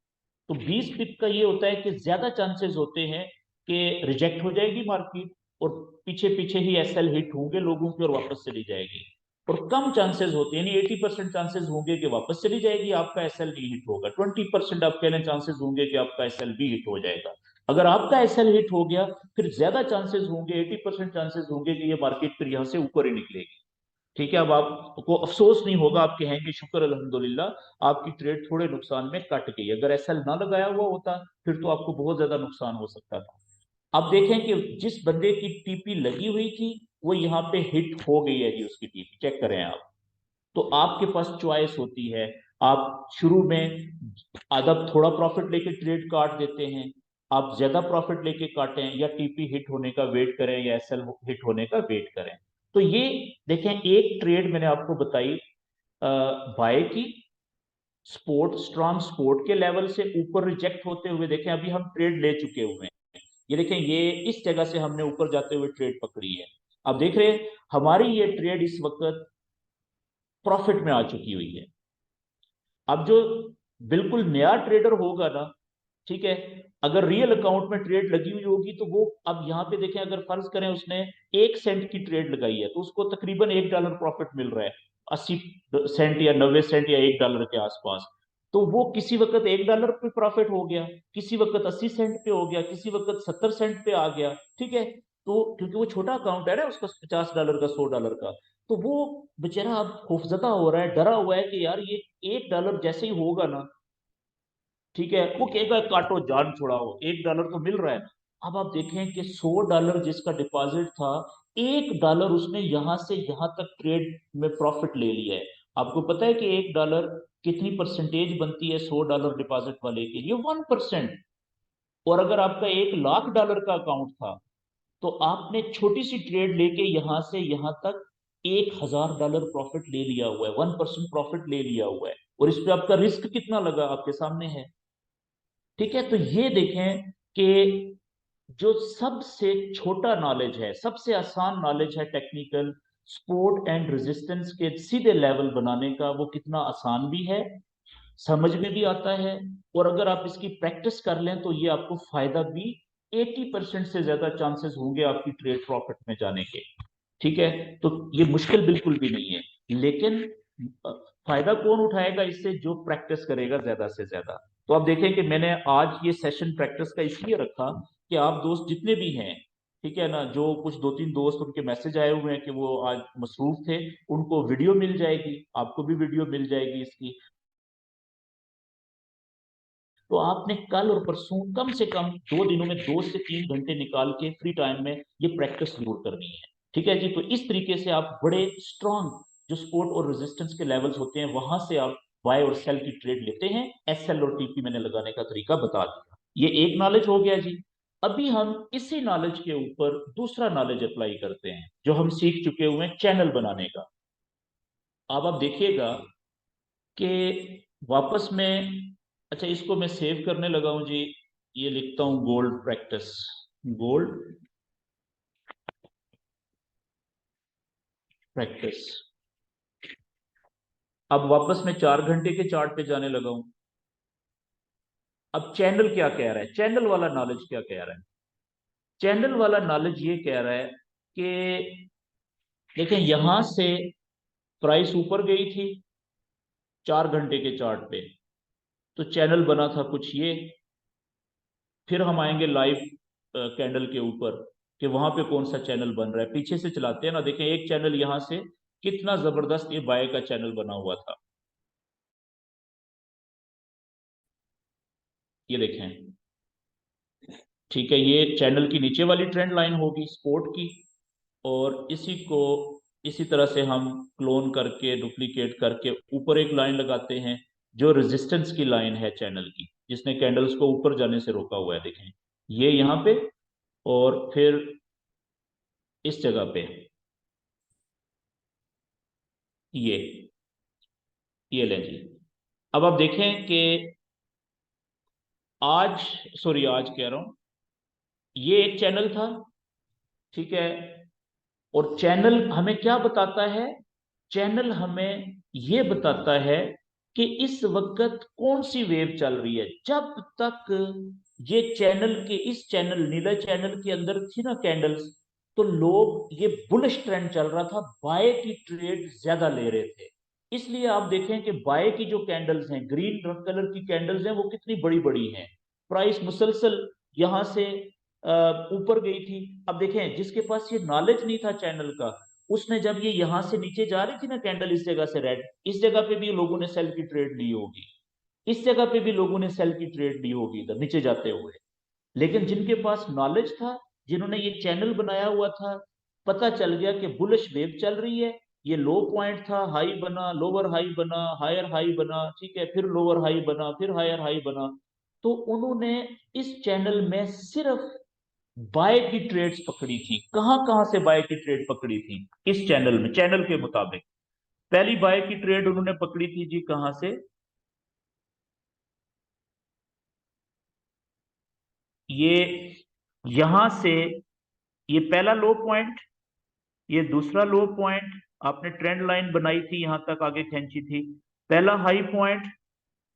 तो 20 पिप का ये होता है कि ज्यादा चांसेस होते हैं कि रिजेक्ट हो जाएगी मार्केट, और पीछे पीछे ही एसएल हिट होंगे लोगों की और वापस चली जाएगी। और कम चांसेस होते हैं, यानी 80% चांसेस होंगे कि वापस चली जाएगी, आपका एसएल नहीं हिट होगा। 20% आप कह लें चांसेस होंगे कि आपका एसएल भी हिट हो जाएगा। अगर आपका एसएल हिट हो गया, फिर ज्यादा चांसेस होंगे, 80% चांसेस होंगे कि ये मार्केट फिर यहां से ऊपर ही निकलेगी। ठीक है, अब आपको अफसोस नहीं होगा, आप कहेंगे शुक्र अल्हम्दुलिल्लाह आपकी ट्रेड थोड़े नुकसान में कट गई। अगर एसएल ना लगाया हुआ होता, फिर तो आपको बहुत ज्यादा नुकसान हो सकता था। अब देखें कि जिस बंदे की टीपी लगी हुई थी, वो यहाँ पे हिट हो गई है जी, उसकी टीपी चेक करें आप। तो आपके पास चॉइस होती है, आप शुरू में आधा थोड़ा प्रॉफिट लेके ट्रेड काट देते हैं, आप ज्यादा प्रॉफिट लेके काटें, या टीपी हिट होने का वेट करें, या एसएल हिट होने का वेट करें। तो ये देखें, एक ट्रेड मैंने आपको बताई बाय की, स्पोर्ट स्ट्रांग स्पोर्ट के लेवल से ऊपर रिजेक्ट होते हुए, देखें अभी हम ट्रेड ले चुके हुए हैं। ये देखें, ये इस जगह से हमने ऊपर जाते हुए ट्रेड पकड़ी है। अब देख रहे हैं हमारी ये ट्रेड इस वक्त प्रॉफिट में आ चुकी हुई है। अब जो बिल्कुल नया ट्रेडर होगा ना, ठीक है, अगर रियल अकाउंट में ट्रेड लगी हुई होगी तो वो, अब यहाँ पे देखें, अगर फर्ज करें उसने 1 सेंट की ट्रेड लगाई है, तो उसको तकरीबन $1 प्रॉफिट मिल रहा है। 80 सेंट या 90 सेंट या $1 के आसपास। तो वो किसी वक्त $1 पे प्रॉफिट हो गया, किसी वक्त 80 सेंट पे हो गया, किसी वक्त 70 सेंट पे आ गया। ठीक है। तो क्योंकि वो छोटा अकाउंट है ना उसका, $50 का, $100 का, तो वो बेचारा अब खौफजदा हो रहा है, डरा हुआ है कि यार ये $1 जैसे ही होगा ना, ठीक है, वो कहेगा काटो जान छुड़ाओ, $1 तो मिल रहा है ना। अब आप देखें कि $100 जिसका डिपॉजिट था, $1 उसने यहां से यहां तक ट्रेड में प्रॉफिट ले लिया है। आपको पता है कि $1 कितनी परसेंटेज बनती है 100 डॉलर डिपॉजिट वाले के लिए? 1%। और अगर आपका $1 लाख का अकाउंट था, तो आपने छोटी सी ट्रेड लेके यहां से यहां तक $1,000 प्रॉफिट ले लिया हुआ है, 1% प्रॉफिट ले लिया हुआ है। और इस पे आपका रिस्क कितना लगा आपके सामने है। ठीक है। तो ये देखें कि जो सबसे छोटा नॉलेज है, सबसे आसान नॉलेज है टेक्निकल, सपोर्ट एंड रेजिस्टेंस के सीधे लेवल बनाने का, वो कितना आसान भी है, समझ में भी आता है। और अगर आप इसकी प्रैक्टिस कर लें तो ये आपको फायदा भी, 80% से ज्यादा चांसेस होंगे आपकी ट्रेड प्रॉफिट में जाने के। ठीक है। तो ये मुश्किल बिल्कुल भी नहीं है। लेकिन फायदा कौन उठाएगा इससे? जो प्रैक्टिस करेगा ज्यादा से ज्यादा। तो आप देखें कि मैंने आज ये सेशन प्रैक्टिस का इसलिए रखा कि आप दोस्त जितने भी हैं, ठीक है ना, जो कुछ 2-3 दोस्त उनके मैसेज आए हुए हैं कि वो आज मसरूफ थे, उनको वीडियो मिल जाएगी, आपको भी वीडियो मिल जाएगी इसकी। तो आपने कल और परसों कम से कम 2 दिनों में 2 से 3 घंटे निकाल के फ्री टाइम में ये प्रैक्टिस जरूर करनी है। ठीक है जी। तो इस तरीके से आप बड़े स्ट्रांग जो सपोर्ट और रेजिस्टेंस के लेवल्स होते हैं, वहां से आप बाय और सेल की ट्रेड लेते हैं। एसएल और टीपी मैंने लगाने का तरीका बता दिया, ये एक नॉलेज हो गया जी। अभी हम इसी नॉलेज के ऊपर दूसरा नॉलेज अप्लाई करते हैं, जो हम सीख चुके हुए हैं, चैनल बनाने का। अब आप देखिएगा कि वापस में, अच्छा इसको मैं सेव करने लगा हूं जी, ये लिखता हूं गोल्ड प्रैक्टिस, गोल्ड प्रैक्टिस। अब वापस में 4 घंटे के चार्ट पे जाने लगा हूं। अब चैनल क्या कह रहा है, चैनल वाला नॉलेज क्या कह रहा है? चैनल वाला नॉलेज ये कह रहा है कि देखें, यहां से प्राइस ऊपर गई थी 4 घंटे के चार्ट पे, तो चैनल बना था कुछ ये। फिर हम आएंगे लाइव कैंडल के ऊपर कि वहां पे कौन सा चैनल बन रहा है, पीछे से चलाते हैं ना। देखें एक चैनल यहां से कितना जबरदस्त ये बाय का चैनल बना हुआ था। ये देखें, ठीक है, ये चैनल की नीचे वाली ट्रेंड लाइन होगी स्पोर्ट की, और इसी को इसी तरह से हम क्लोन करके डुप्लीकेट करके ऊपर एक लाइन लगाते हैं जो रेजिस्टेंस की लाइन है चैनल की, जिसने कैंडल्स को ऊपर जाने से रोका हुआ है। देखें ये यहाँ पे, और फिर इस जगह पे ये ये लें जी। अब आप देखें कि आज, सॉरी आज कह रहा हूं, ये एक चैनल था, ठीक है, और चैनल हमें क्या बताता है? चैनल हमें ये बताता है कि इस वक्त कौन सी वेव चल रही है। जब तक ये चैनल के, इस चैनल नीले चैनल के अंदर थी ना कैंडल्स, तो लोग, ये बुलिश ट्रेंड चल रहा था, बाय की ट्रेड ज्यादा ले रहे थे। इसलिए आप देखें कि बाय की जो कैंडल्स हैं, ग्रीन कलर की कैंडल्स हैं, वो कितनी बड़ी बड़ी हैं। प्राइस मुसलसल यहां से ऊपर गई थी। अब देखें जिसके पास ये नॉलेज नहीं था चैनल का, उसने जब ये यहां से नीचे जा रही थी ना कैंडल, इस जगह से रेड, इस जगह पे भी लोगों ने सेल की ट्रेड ली होगी, इस जगह पे भी लोगों ने सेल की ट्रेड ली होगी इधर नीचे जाते हुए। लेकिन जिनके पास नॉलेज था, जिन्होंने ये चैनल बनाया हुआ था, पता चल गया कि बुलिश वेव चल रही है। ये लो पॉइंट था, हाई बना, लोअर हाई बना, हायर हाई बना, ठीक है, फिर लोअर हाई बना, फिर हायर हाई बना। तो उन्होंने इस चैनल में सिर्फ बाय की ट्रेड्स पकड़ी थी। कहां कहां से बाय की ट्रेड पकड़ी थी इस चैनल में? चैनल के मुताबिक पहली बाय की ट्रेड उन्होंने पकड़ी थी जी, कहां से? ये यहां से, ये पहला लो पॉइंट, ये दूसरा लो पॉइंट, आपने ट्रेंड लाइन बनाई थी यहां तक आगे खींची थी, पहला हाई पॉइंट,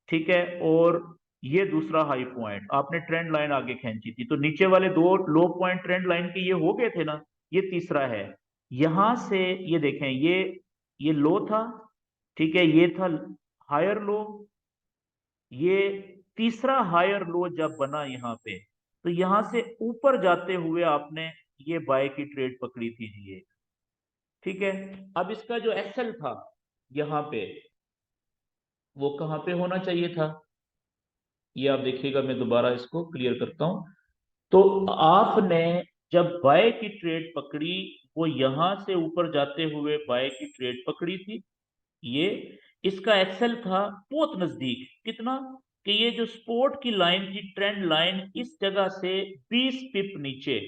ठीक है, और ये दूसरा हाई पॉइंट, आपने ट्रेंड लाइन आगे खींची थी। तो नीचे वाले दो लो पॉइंट ट्रेंड लाइन के ये हो गए थे ना, ये तीसरा है। यहां से ये देखें, ये लो था, ठीक है, ये था हायर लो, ये तीसरा हायर लो जब बना यहाँ पे, तो यहां से ऊपर जाते हुए आपने ये बाय की ट्रेड पकड़ी थी जी ये, ठीक है। अब इसका जो एसएल था यहाँ पे, वो कहाँ पे होना चाहिए था? ये आप देखिएगा, मैं दोबारा इसको क्लियर करता हूं। तो आपने जब बाय की ट्रेड पकड़ी, वो यहां से ऊपर जाते हुए बाय की ट्रेड पकड़ी थी ये, इसका एक्सेल था बहुत नजदीक, कितना, कि ये जो सपोर्ट की लाइन थी, ट्रेंड लाइन, इस जगह से 20 पिप नीचे।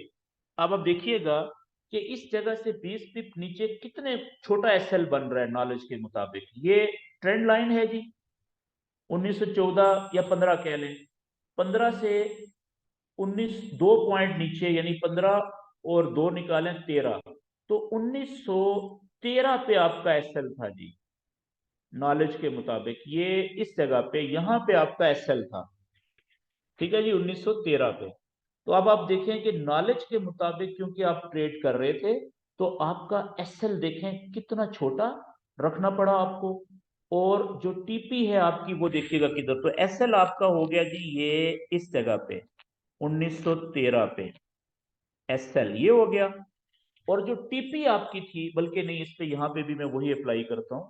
अब आप देखिएगा कि इस जगह से 20 पिप नीचे कितने छोटा एसएल बन रहा है नॉलेज के मुताबिक। ये ट्रेंड लाइन है जी, 1914 या 15 कह लें, 15 से 19, 2 पॉइंट नीचे, यानी 15 और 2 निकालें 13, तो 1913 पे आपका एसएल था जी, नॉलेज के मुताबिक। ये इस जगह पे, यहां पे आपका एसएल था, ठीक है जी, 1913 पे। तो अब आप देखें कि नॉलेज के मुताबिक क्योंकि आप ट्रेड कर रहे थे, तो आपका एसएल देखें कितना छोटा रखना पड़ा आपको। और जो टीपी है आपकी, वो देखिएगा किधर, तो एसएल आपका हो गया जी ये इस जगह पे 1913 पे, एसएल ये हो गया। और जो टीपी आपकी थी, बल्कि नहीं, इस पे यहां पे भी मैं वही अप्लाई करता हूं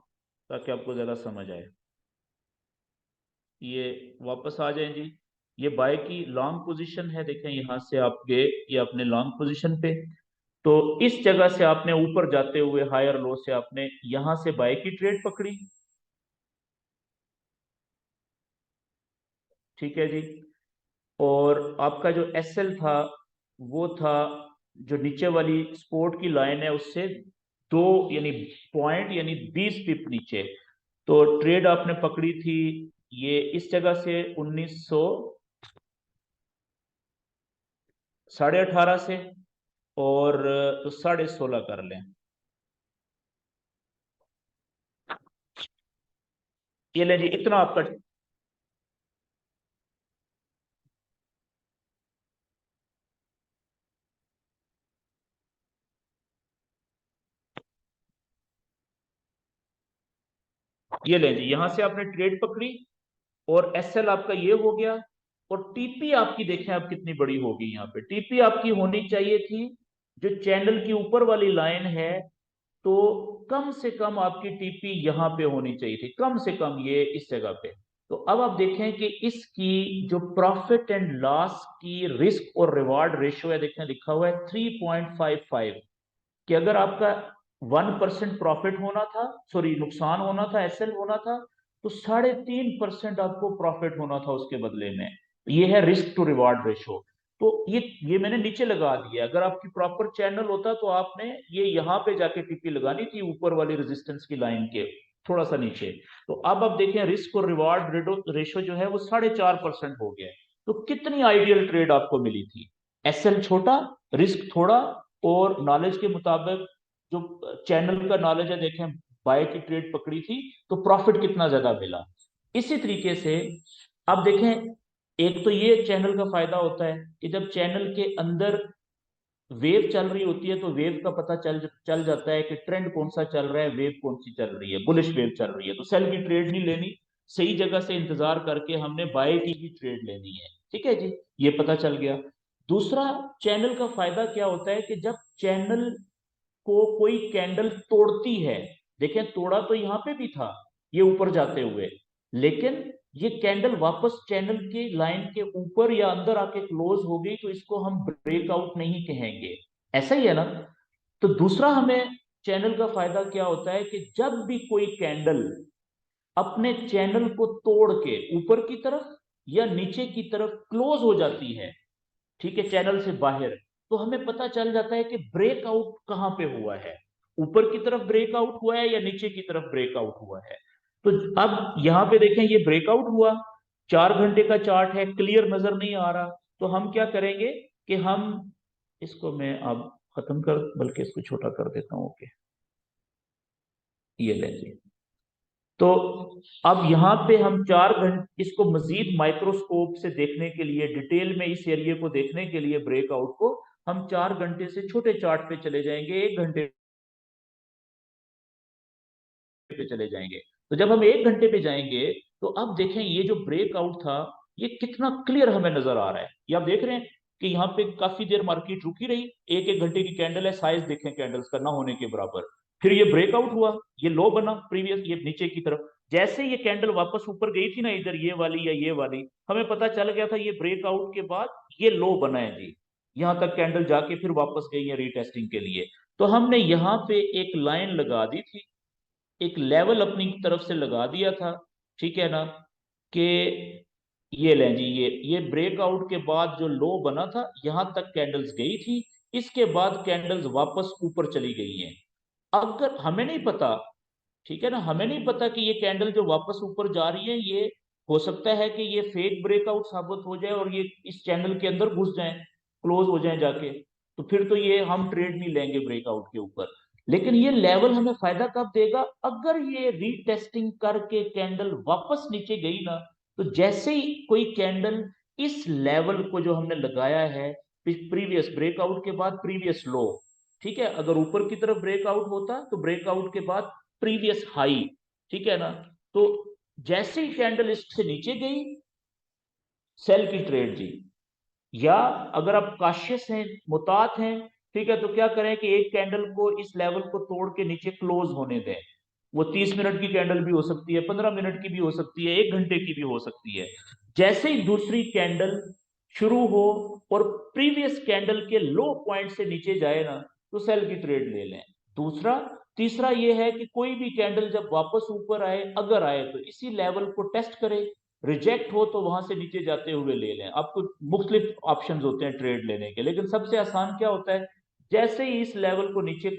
ताकि आपको ज्यादा समझ आए। ये वापस आ जाएं जी, ये बाय की लॉन्ग पोजीशन है, देखें यहां से आप गए, ये अपने लॉन्ग पोजीशन पे, तो इस जगह से आपने ऊपर जाते हुए हायर लो से आपने यहां से बाय की ट्रेड पकड़ी, ठीक है जी। और आपका जो एसएल था, वो था जो नीचे वाली सपोर्ट की लाइन है उससे दो, यानी पॉइंट, यानी 20 पिप नीचे। तो ट्रेड आपने पकड़ी थी ये इस जगह से 1900 18.5 से, और तो 16.5 कर लें। ये लें जी, इतना आपका, ये लें जी, यहां से आपने ट्रेड पकड़ी, और एसएल आपका ये हो गया। और टीपी आपकी देखें अब कितनी बड़ी होगी, यहाँ पे टीपी आपकी होनी चाहिए थी, जो चैनल की ऊपर वाली लाइन है, तो कम से कम आपकी टीपी यहां पे होनी चाहिए थी, कम से कम ये इस जगह पे। तो अब आप देखें कि इसकी जो प्रॉफिट एंड लॉस की रिस्क और रिवार्ड रेशियो है, देखें लिखा हुआ है 3.55, कि अगर आपका 1% प्रॉफिट होना था, सॉरी नुकसान होना था, एसएल होना था, तो 3.5% आपको प्रॉफिट होना था उसके बदले में। ये है रिस्क टू रिवार्ड रेशो। तो ये मैंने नीचे लगा दिया। अगर आपकी प्रॉपर चैनल होता तो आपने ये यहाँ पे जाके टीपी लगानी थी, ऊपर वाली रेजिस्टेंस की लाइन के थोड़ा सा नीचे। तो अब आप देखें रिस्क और रिवार्ड रेशो जो है वो 4.5% हो गया है। तो कितनी आइडियल ट्रेड आपको मिली थी? एसएल छोटा, रिस्क थोड़ा, और नॉलेज के मुताबिक जो चैनल का नॉलेज है, देखें बाय की ट्रेड पकड़ी थी तो प्रॉफिट कितना ज्यादा मिला। इसी तरीके से अब देखें, एक तो ये चैनल का फायदा होता है कि जब चैनल के अंदर वेव चल रही होती है तो वेव का पता चल चल जाता है कि ट्रेंड कौन सा चल रहा है, वेव कौन सी चल रही है, बुलिश वेव चल रही है, तो सेल की ट्रेड नहीं लेनी, सही जगह से इंतजार करके हमने बाय की ही ट्रेड लेनी है। ठीक है जी, ये पता चल गया। दूसरा, चैनल का फायदा क्या होता है कि जब चैनल को कोई कैंडल तोड़ती है, देखें तोड़ा तो यहां पे भी था ये ऊपर जाते हुए, लेकिन ये कैंडल वापस चैनल की लाइन के ऊपर या अंदर आके क्लोज हो गई तो इसको हम ब्रेकआउट नहीं कहेंगे। ऐसा ही है ना? तो दूसरा हमें चैनल का फायदा क्या होता है कि जब भी कोई कैंडल अपने चैनल को तोड़ के ऊपर की तरफ या नीचे की तरफ क्लोज हो जाती है, ठीक है, चैनल से बाहर, तो हमें पता चल जाता है कि ब्रेकआउट कहां पे हुआ है, ऊपर की तरफ ब्रेकआउट हुआ है या नीचे की तरफ ब्रेकआउट हुआ है। तो अब यहां पे देखें ये ब्रेकआउट हुआ, 4 घंटे का चार्ट है, क्लियर नजर नहीं आ रहा, तो हम क्या करेंगे कि हम इसको, मैं अब खत्म कर, बल्कि इसको छोटा कर देता हूं। ओके, ये लेंगे। तो अब यहाँ पे हम 4 घंटे इसको मजीद माइक्रोस्कोप से देखने के लिए, डिटेल में इस एरिया को देखने के लिए, ब्रेकआउट को, हम 4 घंटे से छोटे चार्ट पे चले जाएंगे, 1 घंटे पे चले जाएंगे। तो जब हम 1 घंटे पे जाएंगे तो अब देखें ये जो ब्रेकआउट था ये कितना क्लियर हमें नजर आ रहा है। ये आप देख रहे हैं कि यहाँ पे काफी देर मार्केट रुकी रही, एक एक घंटे की कैंडल है, साइज देखें कैंडल्स का ना होने के बराबर। फिर ये ब्रेकआउट हुआ, ये लो बना प्रीवियस, ये नीचे की तरफ, जैसे ये कैंडल वापस ऊपर गई थी ना, इधर ये वाली या ये वाली, हमें पता चल गया था ये ब्रेकआउट के बाद ये लो बना है जी। यहां तक कैंडल जाके फिर वापस गई है रीटेस्टिंग के लिए। तो हमने यहाँ पे एक लाइन लगा दी थी, एक लेवल अपनी तरफ से लगा दिया था, ठीक है ना, कि ये लें जी, ये ब्रेकआउट के बाद जो लो बना था यहां तक कैंडल्स गई थी, इसके बाद कैंडल्स वापस ऊपर चली गई हैं। अगर हमें नहीं पता, ठीक है ना, हमें नहीं पता कि ये कैंडल जो वापस ऊपर जा रही है ये हो सकता है कि ये फेक ब्रेकआउट साबित हो जाए और ये इस चैनल के अंदर घुस जाए, क्लोज हो जाए जाके, तो फिर तो ये हम ट्रेड नहीं लेंगे ब्रेकआउट के ऊपर। लेकिन ये लेवल हमें फायदा कब देगा? अगर ये रीटेस्टिंग करके कैंडल वापस नीचे गई ना, तो जैसे ही कोई कैंडल इस लेवल को जो हमने लगाया है, प्रीवियस ब्रेकआउट के बाद प्रीवियस लो, ठीक है, अगर ऊपर की तरफ ब्रेकआउट होता तो ब्रेकआउट के बाद प्रीवियस हाई, ठीक है ना, तो जैसे ही कैंडल इससे नीचे गई, सेल की ट्रेड जी। या अगर आप काशियस हैं, मुतात हैं, ठीक है, तो क्या करें कि एक कैंडल को इस लेवल को तोड़ के नीचे क्लोज होने दें। वो 30 मिनट की कैंडल भी हो सकती है, 15 मिनट की भी हो सकती है, 1 घंटे की भी हो सकती है। जैसे ही दूसरी कैंडल शुरू हो और प्रीवियस कैंडल के लो पॉइंट से नीचे जाए ना, तो सेल की ट्रेड ले लें। दूसरा, तीसरा ये है कि कोई भी कैंडल जब वापस ऊपर आए, अगर आए तो इसी लेवल को टेस्ट करें, रिजेक्ट हो तो वहां से नीचे जाते हुए ले लें। आपको मुख्तलिफ ऑप्शंस होते हैं ट्रेड लेने के, लेकिन सबसे आसान क्या होता है, जैसे ही इस लेवल को नीचे,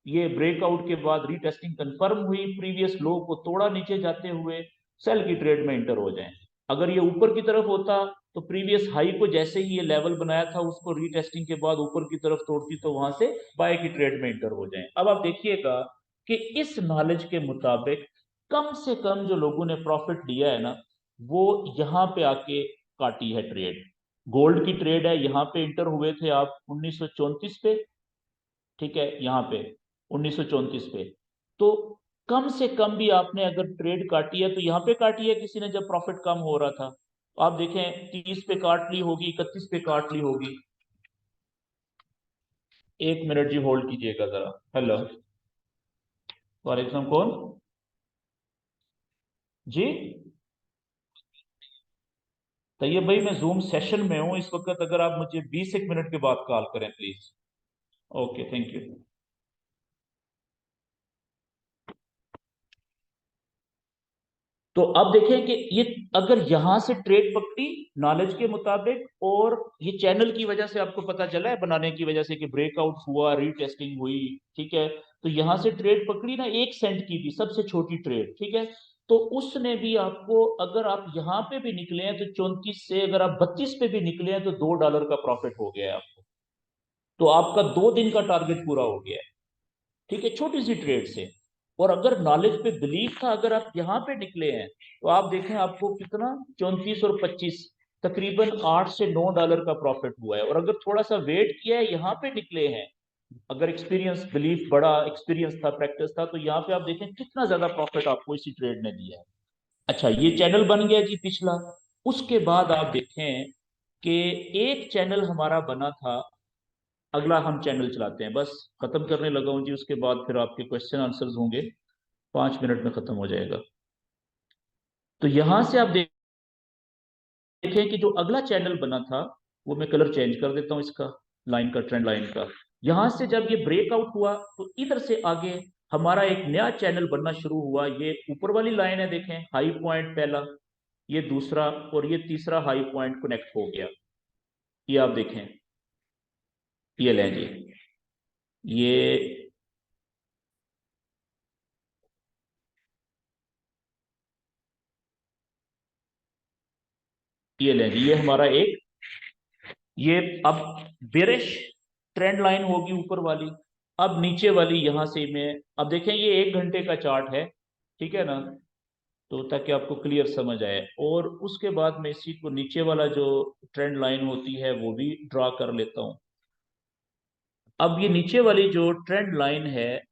ये ब्रेकआउट के बाद रीटेस्टिंग कंफर्म हुई, प्रीवियस लो को तोड़ा नीचे जाते हुए, सेल की ट्रेड में इंटर हो जाएं। अगर ये ऊपर की तरफ होता तो प्रीवियस हाई को जैसे ही ये लेवल बनाया था उसको रीटेस्टिंग के बाद ऊपर की तरफ तोड़ती तो वहां से बाय की ट्रेड में इंटर हो जाएं। अब आप देखिएगा कि इस नॉलेज के मुताबिक कम से कम जो लोगों ने प्रॉफिट लिया है ना, वो यहाँ पे आके काटी है ट्रेड। गोल्ड की ट्रेड है, यहाँ पे इंटर हुए थे आप 1934 पे, ठीक है, यहाँ पे 1934 पे। तो कम से कम भी आपने अगर ट्रेड काटी है तो यहाँ पे काटी है किसी ने जब प्रॉफिट कम हो रहा था। तो आप देखें 30 पे काट ली होगी, 31 पे काट ली होगी। 1 मिनट जी होल्ड कीजिएगा जरा। हेलो, वालेकुम, कौन जी? तैयब भाई, मैं जूम सेशन में हूँ इस वक्त, अगर आप मुझे 20 एक मिनट के बाद कॉल करें प्लीज। Okay, thank you. तो अब देखें कि ये अगर यहां से ट्रेड पकड़ी नॉलेज के मुताबिक, और ये चैनल की वजह से आपको पता चला है, बनाने की वजह से कि ब्रेकआउट हुआ, रीटेस्टिंग हुई, ठीक है। तो यहां से ट्रेड पकड़ी ना, 1 सेंट की थी सबसे छोटी ट्रेड, ठीक है। तो उसने भी आपको, अगर आप यहां पे भी निकले हैं तो 34 से, अगर आप 32 पे भी निकले हैं तो $2 का प्रॉफिट हो गया है आपको। तो आपका 2 दिन का टारगेट पूरा हो गया है, ठीक है, छोटी सी ट्रेड से। और अगर नॉलेज पे बिलीव था, अगर आप यहाँ पे निकले हैं, तो आप देखें आपको कितना, 34 और 25, तकरीबन $8 से $9 का प्रॉफिट हुआ है। और अगर थोड़ा सा वेट किया है, यहाँ पे निकले हैं, अगर एक्सपीरियंस बिलीफ बड़ा एक्सपीरियंस था, प्रैक्टिस था, तो यहाँ पे आप देखें कितना ज्यादा प्रॉफिट आपको इसी ट्रेड ने दिया है। अच्छा, ये चैनल बन गया जी पिछला। उसके बाद आप देखें कि एक चैनल हमारा बना था, अगला हम चैनल चलाते हैं, बस खत्म करने लगा हूं जी, उसके बाद फिर आपके क्वेश्चन आंसर्स होंगे, 5 मिनट में खत्म हो जाएगा। तो यहां से आप देखें कि जो अगला चैनल बना था, वो मैं कलर चेंज कर देता हूं इसका, लाइन का, ट्रेंड लाइन का। यहां से जब ये ब्रेकआउट हुआ, तो इधर से आगे हमारा एक नया चैनल बनना शुरू हुआ। ये ऊपर वाली लाइन है, देखें, हाई पॉइंट पहला, ये दूसरा, और ये तीसरा हाई पॉइंट कनेक्ट हो गया। ये आप देखें, ये लें जी, ये ये लें जी, ये हमारा एक, ये अब बेरिश ट्रेंड लाइन होगी ऊपर वाली। अब नीचे वाली यहां से मैं, अब देखें ये 1 घंटे का चार्ट है, ठीक है ना, तो ताकि आपको क्लियर समझ आए। और उसके बाद मैं इसी को, नीचे वाला जो ट्रेंड लाइन होती है वो भी ड्रा कर लेता हूं। अब ये नीचे वाली जो ट्रेंड लाइन है,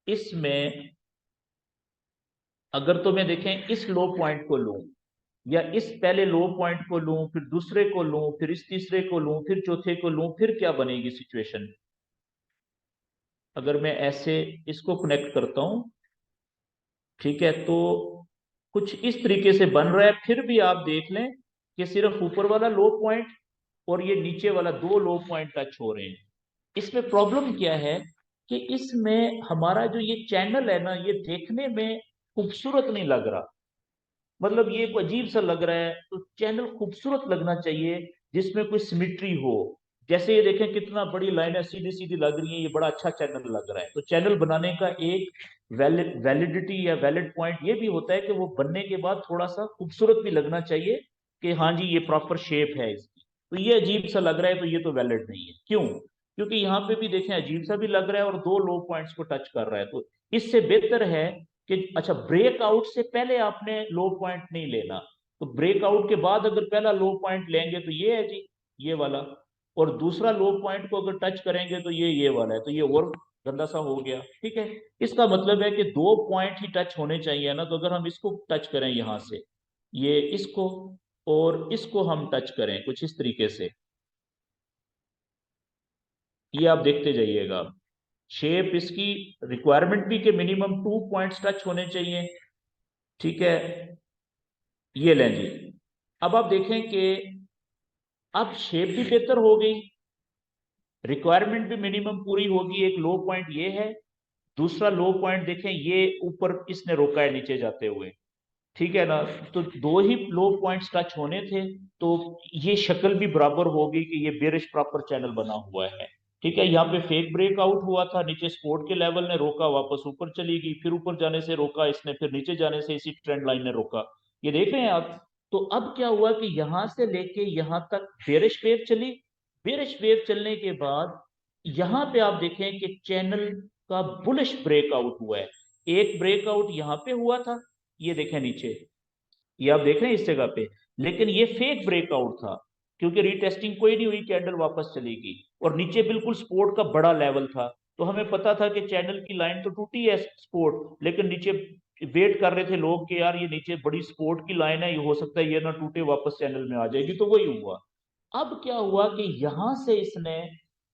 इसमें अगर तो मैं देखें इस लो पॉइंट को लूं, या इस पहले लो पॉइंट को लूं, फिर दूसरे को लूं, फिर इस तीसरे को लूं, फिर चौथे को लूं, फिर क्या बनेगी सिचुएशन। अगर मैं ऐसे इसको कनेक्ट करता हूं, ठीक है, तो कुछ इस तरीके से बन रहा है। फिर भी आप देख लें कि सिर्फ ऊपर वाला लो पॉइंट और ये नीचे वाला, 2 लो पॉइंट टच हो रहे हैं। इसमें प्रॉब्लम क्या है कि इसमें हमारा जो ये चैनल है ना, ये देखने में खूबसूरत नहीं लग रहा। मतलब ये एक अजीब सा लग रहा है, तो चैनल खूबसूरत लगना चाहिए, जिसमें कोई सिमिट्री हो। जैसे ये देखें कितना बड़ी लाइन है, सीधी सीधी लग रही है, ये बड़ा अच्छा चैनल लग रहा है। तो चैनल बनाने का एक वैलिडिटी या वैलिड पॉइंट ये भी होता है कि वो बनने के बाद थोड़ा सा खूबसूरत भी लगना चाहिए, कि हाँ जी ये प्रॉपर शेप है इसकी। तो ये अजीब सा लग रहा है, तो ये तो वैलिड नहीं है। क्यों? क्योंकि यहाँ पे भी देखें अजीब सा भी लग रहा है, और 2 लो पॉइंट्स को टच कर रहा है। तो इससे बेहतर है कि, अच्छा, ब्रेकआउट से पहले आपने लो पॉइंट नहीं लेना। तो ब्रेकआउट के बाद अगर पहला लो पॉइंट लेंगे तो ये है जी, ये वाला। और दूसरा लो पॉइंट को अगर टच करेंगे तो ये वाला है, तो ये और गंदा सा हो गया, ठीक है। इसका मतलब है कि 2 पॉइंट ही टच होने चाहिए ना। तो अगर हम इसको टच करें यहां से, ये इसको और इसको हम टच करें कुछ इस तरीके से, ये आप देखते जाइएगा। शेप इसकी रिक्वायरमेंट भी कि मिनिमम 2 पॉइंट्स टच होने चाहिए, ठीक है। ये लें जी। अब आप देखें कि अब शेप भी बेहतर हो गई, रिक्वायरमेंट भी मिनिमम पूरी होगी। एक लो पॉइंट ये है, दूसरा लो पॉइंट देखें, ये ऊपर इसने रोका है नीचे जाते हुए, ठीक है ना। तो 2 ही लो पॉइंट्स टच होने थे, तो ये शक्ल भी बराबर होगी कि ये बेरिश प्रॉपर चैनल बना हुआ है, ठीक है। यहाँ पे फेक ब्रेकआउट हुआ था, नीचे सपोर्ट के लेवल ने रोका, वापस ऊपर चली गई, फिर ऊपर जाने से रोका इसने, फिर नीचे जाने से इसी ट्रेंड लाइन ने रोका। ये देख रहे हैं आप। तो अब क्या हुआ कि यहां से लेके यहां तक बेरिश वेव चली। बेरिश वेव चलने के बाद यहां पे आप देखें कि चैनल का बुलिश ब्रेकआउट हुआ है। एक ब्रेकआउट यहां पे हुआ था, ये देखें नीचे, ये आप देख रहे हैं इस जगह पे। लेकिन ये फेक ब्रेकआउट था, क्योंकि रीटेस्टिंग कोई नहीं हुई, कैंडल वापस चलेगी। और नीचे बिल्कुल सपोर्ट का बड़ा लेवल था। तो हमें पता था कि चैनल की लाइन तो टूटी है सपोर्ट, लेकिन नीचे वेट कर रहे थे लोग कि यार ये नीचे बड़ी सपोर्ट की लाइन है, ये हो सकता है ये ना टूटे, वापस चैनल में आ जाएगी। तो वही हुआ। अब क्या हुआ कि यहां से इसने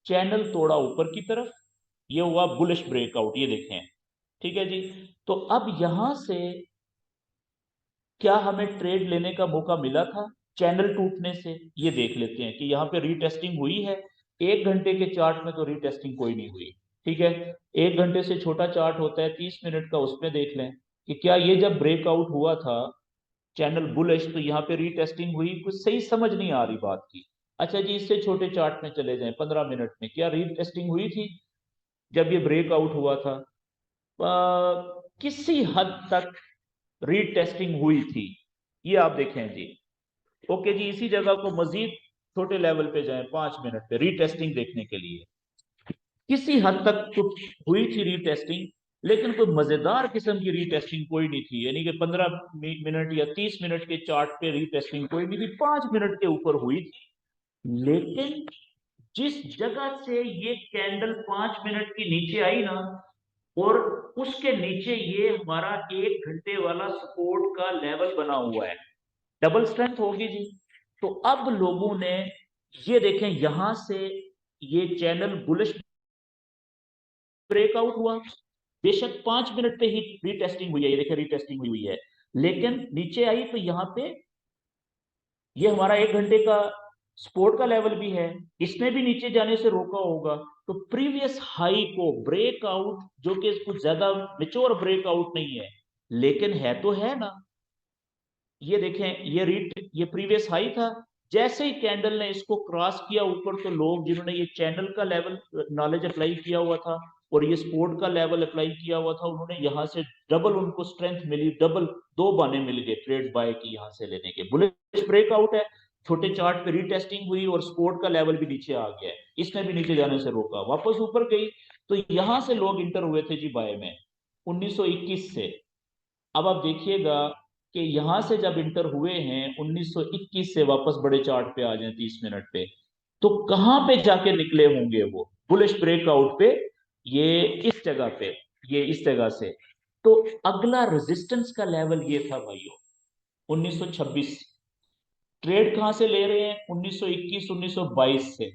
चैनल तोड़ा ऊपर की तरफ, ये हुआ बुलिश ब्रेकआउट, ये देखें, ठीक है जी। तो अब यहां से क्या हमें ट्रेड लेने का मौका मिला था? चैनल टूटने से, ये देख लेते हैं कि यहाँ पे रीटेस्टिंग हुई है। 1 घंटे के चार्ट में तो रीटेस्टिंग कोई नहीं हुई, ठीक है। 1 घंटे से छोटा चार्ट होता है 30 मिनट का, उसमें देख लें कि क्या ये जब ब्रेकआउट हुआ था चैनल बुलिश, तो यहाँ पे रीटेस्टिंग हुई, कुछ सही समझ नहीं आ रही बात की। अच्छा जी, इससे छोटे चार्ट में चले जाएं 15 मिनट में, क्या रीटेस्टिंग हुई थी जब ये ब्रेकआउट हुआ था? किसी हद तक रीटेस्टिंग हुई थी, ये आप देखें जी। ओके जी, इसी जगह को मजीद छोटे लेवल पे जाएं 5 मिनट पे रीटेस्टिंग देखने के लिए। किसी हद तक तो हुई थी रीटेस्टिंग, लेकिन कोई मजेदार किस्म की रीटेस्टिंग कोई नहीं थी, यानी कि 15 मिनट या 30 मिनट के चार्ट पे रीटेस्टिंग कोई नहीं थी, 5 मिनट के ऊपर हुई थी। लेकिन जिस जगह से ये कैंडल 5 मिनट की नीचे आई ना, और उसके नीचे ये हमारा 1 घंटे वाला सपोर्ट का लेवल बना हुआ है, डबल स्ट्रेंथ होगी जी। तो अब लोगों ने, ये देखें यहां से ये चैनल बुलिश ब्रेकआउट हुआ, बेशक 5 मिनट पे ही रीटेस्टिंग हुई है, ये देखिए रीटेस्टिंग हुई हुई है, लेकिन नीचे आई तो यहाँ पे ये हमारा 1 घंटे का सपोर्ट का लेवल भी है, इसने भी नीचे जाने से रोका होगा। तो प्रीवियस हाई को ब्रेकआउट, जो कि कुछ ज्यादा मेच्योर ब्रेकआउट नहीं है, लेकिन है तो है ना, ये देखें ये प्रीवियस हाई था। जैसे ही कैंडल ने इसको क्रॉस किया ऊपर, तो लोग जिन्होंने ये चैनल का लेवल नॉलेज अप्लाई किया हुआ था और ये सपोर्ट का लेवल अप्लाई किया हुआ था, उन्होंने यहां से डबल उनको स्ट्रेंथ मिली, डबल दो बाने मिल गए ट्रेड बाय की यहां से लेने के। बुलिश ब्रेकआउट है, छोटे चार्ट पे रीटेस्टिंग हुई और सपोर्ट का लेवल भी नीचे आ गया है, इसने भी नीचे जाने से रोका, वापस ऊपर गई। तो यहां से लोग इंटर हुए थे जी बाय में 1921 से। अब आप देखिएगा कि यहां से जब इंटर हुए हैं 1921 से, वापस बड़े चार्ट पे आ जाए 30 मिनट पे, तो कहां पे जाके निकले होंगे वो बुलिश ब्रेकआउट पे? ये इस जगह पे, ये इस जगह से। तो अगला रेजिस्टेंस का लेवल ये था भाइयों 1926। ट्रेड कहां से ले रहे हैं? 1921 1922 से।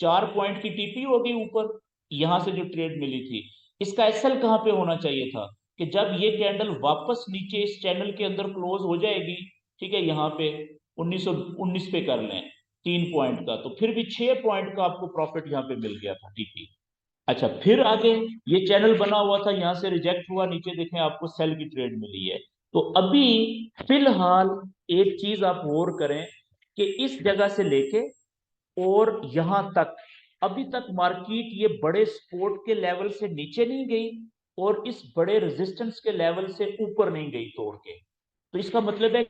4 पॉइंट की टीपी होगी ऊपर, यहां से जो ट्रेड मिली थी। इसका एसएल कहां पे होना चाहिए था कि जब ये कैंडल वापस नीचे इस चैनल के अंदर क्लोज हो जाएगी, ठीक है, यहाँ पे 1919 पे कर लें 3 पॉइंट का, तो फिर भी 6 पॉइंट का आपको प्रॉफिट यहाँ पे मिल गया था टीपी। अच्छा, फिर आगे ये चैनल बना हुआ था, यहां से रिजेक्ट हुआ, नीचे देखें आपको सेल की ट्रेड मिली है। तो अभी फिलहाल एक चीज आप और करें कि इस जगह से लेके और यहां तक, अभी तक मार्केट ये बड़े सपोर्ट के लेवल से नीचे नहीं गई और इस बड़े रेजिस्टेंस के लेवल से ऊपर नहीं गई तोड़ के। तो इसका मतलब है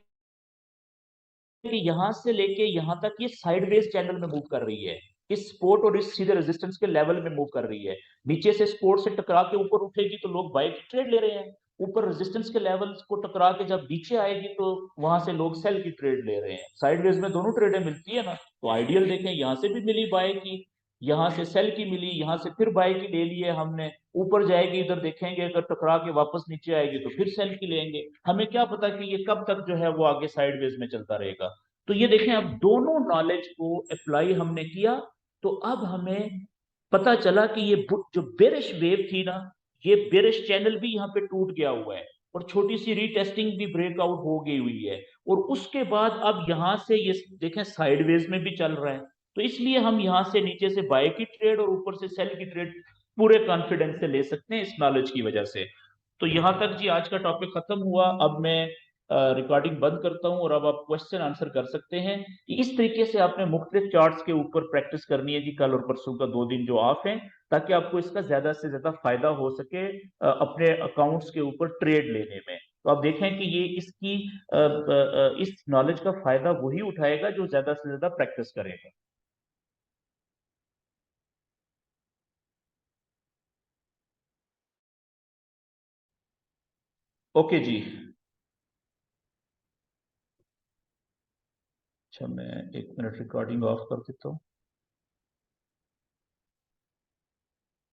कि यहां से लेके यहां तक ये साइडवेज चैनल में मूव कर रही है, इस सपोर्ट और इस सीधे रेजिस्टेंस के लेवल में मूव कर रही है। नीचे से सपोर्ट से टकरा के ऊपर उठेगी तो लोग बाय की ट्रेड ले रहे हैं, ऊपर रेजिस्टेंस के लेवल को टकरा के जब नीचे आएगी तो वहां से लोग सेल की ट्रेड ले रहे हैं। साइडवेज में दोनों ट्रेडें मिलती है ना, तो आइडियल देखें, यहां से भी मिली बाय की, यहां से सेल की मिली, यहां से फिर बाय की ले लिए हमने, ऊपर जाएगी इधर देखेंगे अगर टकरा के वापस नीचे आएगी तो फिर सेल की लेंगे। हमें क्या पता कि ये कब तक जो है वो आगे साइडवेज में चलता रहेगा। तो ये देखें, अब दोनों नॉलेज को अप्लाई हमने किया, तो अब हमें पता चला कि ये जो बेरिश वेव थी ना, ये बेरिश चैनल भी यहाँ पे टूट गया हुआ है और छोटी सी रीटेस्टिंग भी ब्रेकआउट हो गई हुई है, और उसके बाद अब यहां से ये देखें साइडवेज में भी चल रहा है। तो इसलिए हम यहां से नीचे से बाय की ट्रेड और ऊपर से सेल की ट्रेड पूरे कॉन्फिडेंस से ले सकते हैं इस नॉलेज की वजह से। तो यहां तक जी आज का टॉपिक खत्म हुआ। अब मैं रिकॉर्डिंग बंद करता हूं और अब आप क्वेश्चन आंसर कर सकते हैं। इस तरीके से आपने मुख्तलिफ चार्ट्स के ऊपर प्रैक्टिस करनी है जी, कल और परसों का 2 दिन जो ऑफ है, ताकि आपको इसका ज्यादा से ज्यादा फायदा हो सके अपने अकाउंट्स के ऊपर ट्रेड लेने में। तो आप देखें कि ये इस नॉलेज का फायदा वही उठाएगा जो ज्यादा से ज्यादा प्रैक्टिस करेगा। ओके जी। अच्छा, मैं 1 मिनट रिकॉर्डिंग ऑफ कर देता हूँ।